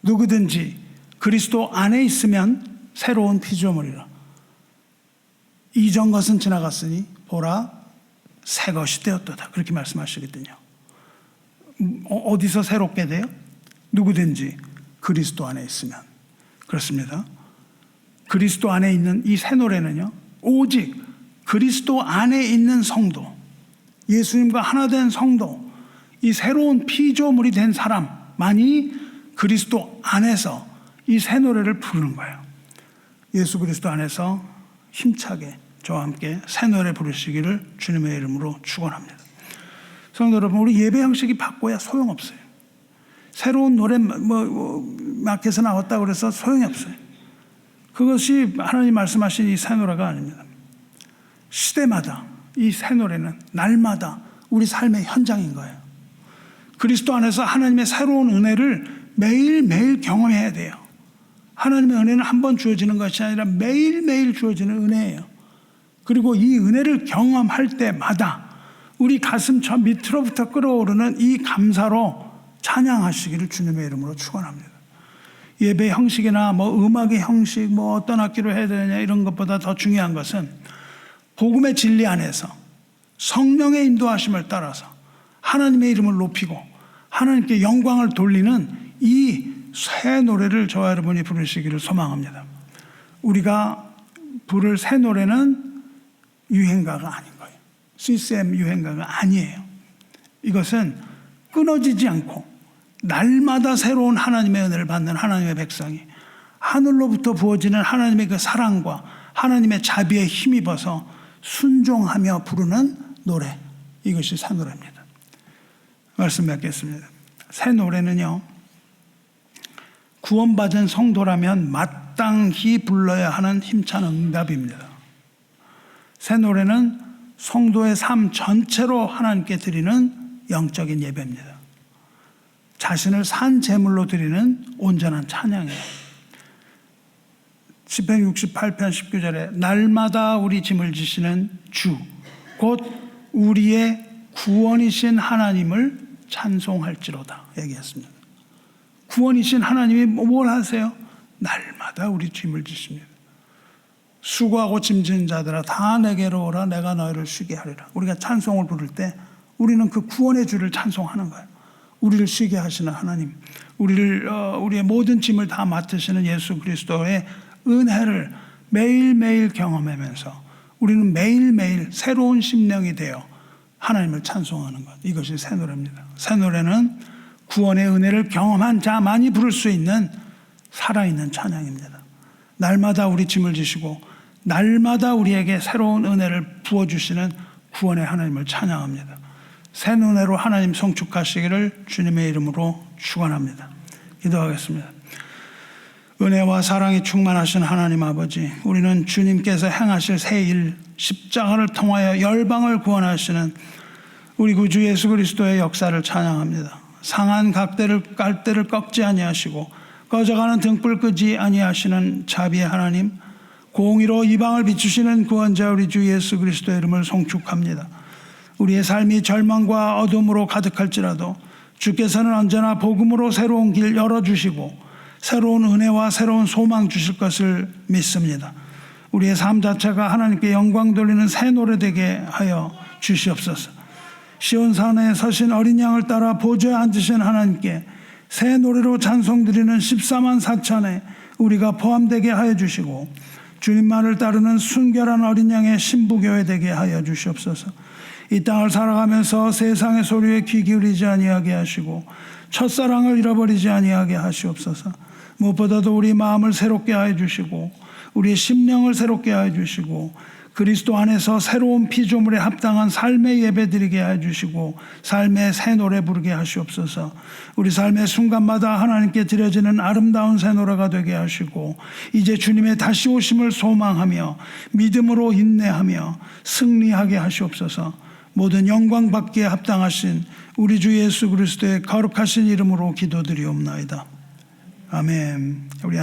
누구든지 그리스도 안에 있으면 새로운 피조물이라. 이전 것은 지나갔으니 보라 새 것이 되었도다. 그렇게 말씀하시거든요. 어디서 새롭게 돼요? 누구든지 그리스도 안에 있으면. 그렇습니다. 그리스도 안에 있는 이 새 노래는요, 오직 그리스도 안에 있는 성도, 예수님과 하나 된 성도, 이 새로운 피조물이 된 사람만이 그리스도 안에서 이 새 노래를 부르는 거예요. 예수 그리스도 안에서 힘차게 저와 함께 새 노래 부르시기를 주님의 이름으로 축원합니다. 성도 여러분, 우리 예배 형식이 바꿔야 소용없어요. 새로운 노래 마켓에서 나왔다고 그래서 소용이 없어요. 그것이 하나님 말씀하신 이 새 노래가 아닙니다. 시대마다 이 새 노래는 날마다 우리 삶의 현장인 거예요. 그리스도 안에서 하나님의 새로운 은혜를 매일매일 경험해야 돼요. 하나님의 은혜는 한 번 주어지는 것이 아니라 매일매일 주어지는 은혜예요. 그리고 이 은혜를 경험할 때마다 우리 가슴 저 밑으로부터 끓어오르는 이 감사로 찬양하시기를 주님의 이름으로 축원합니다. 예배 형식이나 뭐 음악의 형식, 뭐 어떤 악기로 해야 되느냐 이런 것보다 더 중요한 것은 복음의 진리 안에서 성령의 인도하심을 따라서 하나님의 이름을 높이고 하나님께 영광을 돌리는 이 새 노래를 저와 여러분이 부르시기를 소망합니다. 우리가 부를 새 노래는 유행가가 아닌 거예요. CCM 유행가가 아니에요. 이것은 끊어지지 않고 날마다 새로운 하나님의 은혜를 받는 하나님의 백성이 하늘로부터 부어지는 하나님의 그 사랑과 하나님의 자비에 힘입어서 순종하며 부르는 노래, 이것이 새 노래입니다. 말씀 맺겠습니다. 새 노래는요, 구원받은 성도라면 마땅히 불러야 하는 힘찬 응답입니다. 새 노래는 성도의 삶 전체로 하나님께 드리는 영적인 예배입니다. 자신을 산 제물로 드리는 온전한 찬양이에요. 시편 68편 19절에 날마다 우리 짐을 지시는 주, 곧 우리의 구원이신 하나님을 찬송할지로다 얘기했습니다. 구원이신 하나님이 뭘 하세요? 날마다 우리 짐을 지십니다. 수고하고 짐진 자들아 다 내게로 오라 내가 너희를 쉬게 하리라. 우리가 찬송을 부를 때 우리는 그 구원의 주를 찬송하는 거예요. 우리를 쉬게 하시는 하나님, 우리의 모든 짐을 다 맡으시는 예수 그리스도의 은혜를 매일매일 경험하면서 우리는 매일매일 새로운 심령이 되어 하나님을 찬송하는 것. 이것이 새 노래입니다. 새 노래는 구원의 은혜를 경험한 자만이 부를 수 있는 살아있는 찬양입니다. 날마다 우리 짐을 지시고 날마다 우리에게 새로운 은혜를 부어주시는 구원의 하나님을 찬양합니다. 새 은혜로 하나님 성축하시기를 주님의 이름으로 축원합니다. 기도하겠습니다. 은혜와 사랑이 충만하신 하나님 아버지, 우리는 주님께서 행하실 새 일, 십자가를 통하여 열방을 구원하시는 우리 구주 예수 그리스도의 역사를 찬양합니다. 상한 갈대를 꺾지 아니하시고 꺼져가는 등불 끄지 아니하시는 자비의 하나님, 공의로 이방을 비추시는 구원자 우리 주 예수 그리스도의 이름을 송축합니다. 우리의 삶이 절망과 어둠으로 가득할지라도 주께서는 언제나 복음으로 새로운 길 열어주시고 새로운 은혜와 새로운 소망 주실 것을 믿습니다. 우리의 삶 자체가 하나님께 영광 돌리는 새 노래 되게 하여 주시옵소서. 시온산에 서신 어린 양을 따라 보좌에 앉으신 하나님께 새 노래로 찬송 드리는 14만 4천에 우리가 포함되게 하여 주시고 주님만을 따르는 순결한 어린 양의 신부교회 되게 하여 주시옵소서. 이 땅을 살아가면서 세상의 소리에 귀 기울이지 아니하게 하시고 첫사랑을 잃어버리지 아니하게 하시옵소서. 무엇보다도 우리 마음을 새롭게 하여 주시고 우리의 심령을 새롭게 하여 주시고 그리스도 안에서 새로운 피조물에 합당한 삶의 예배 드리게 하여 주시고 삶의 새 노래 부르게 하시옵소서. 우리 삶의 순간마다 하나님께 드려지는 아름다운 새 노래가 되게 하시고 이제 주님의 다시 오심을 소망하며 믿음으로 인내하며 승리하게 하시옵소서. 모든 영광 받기에 합당하신 우리 주 예수 그리스도의 거룩하신 이름으로 기도드리옵나이다. 아멘. 우리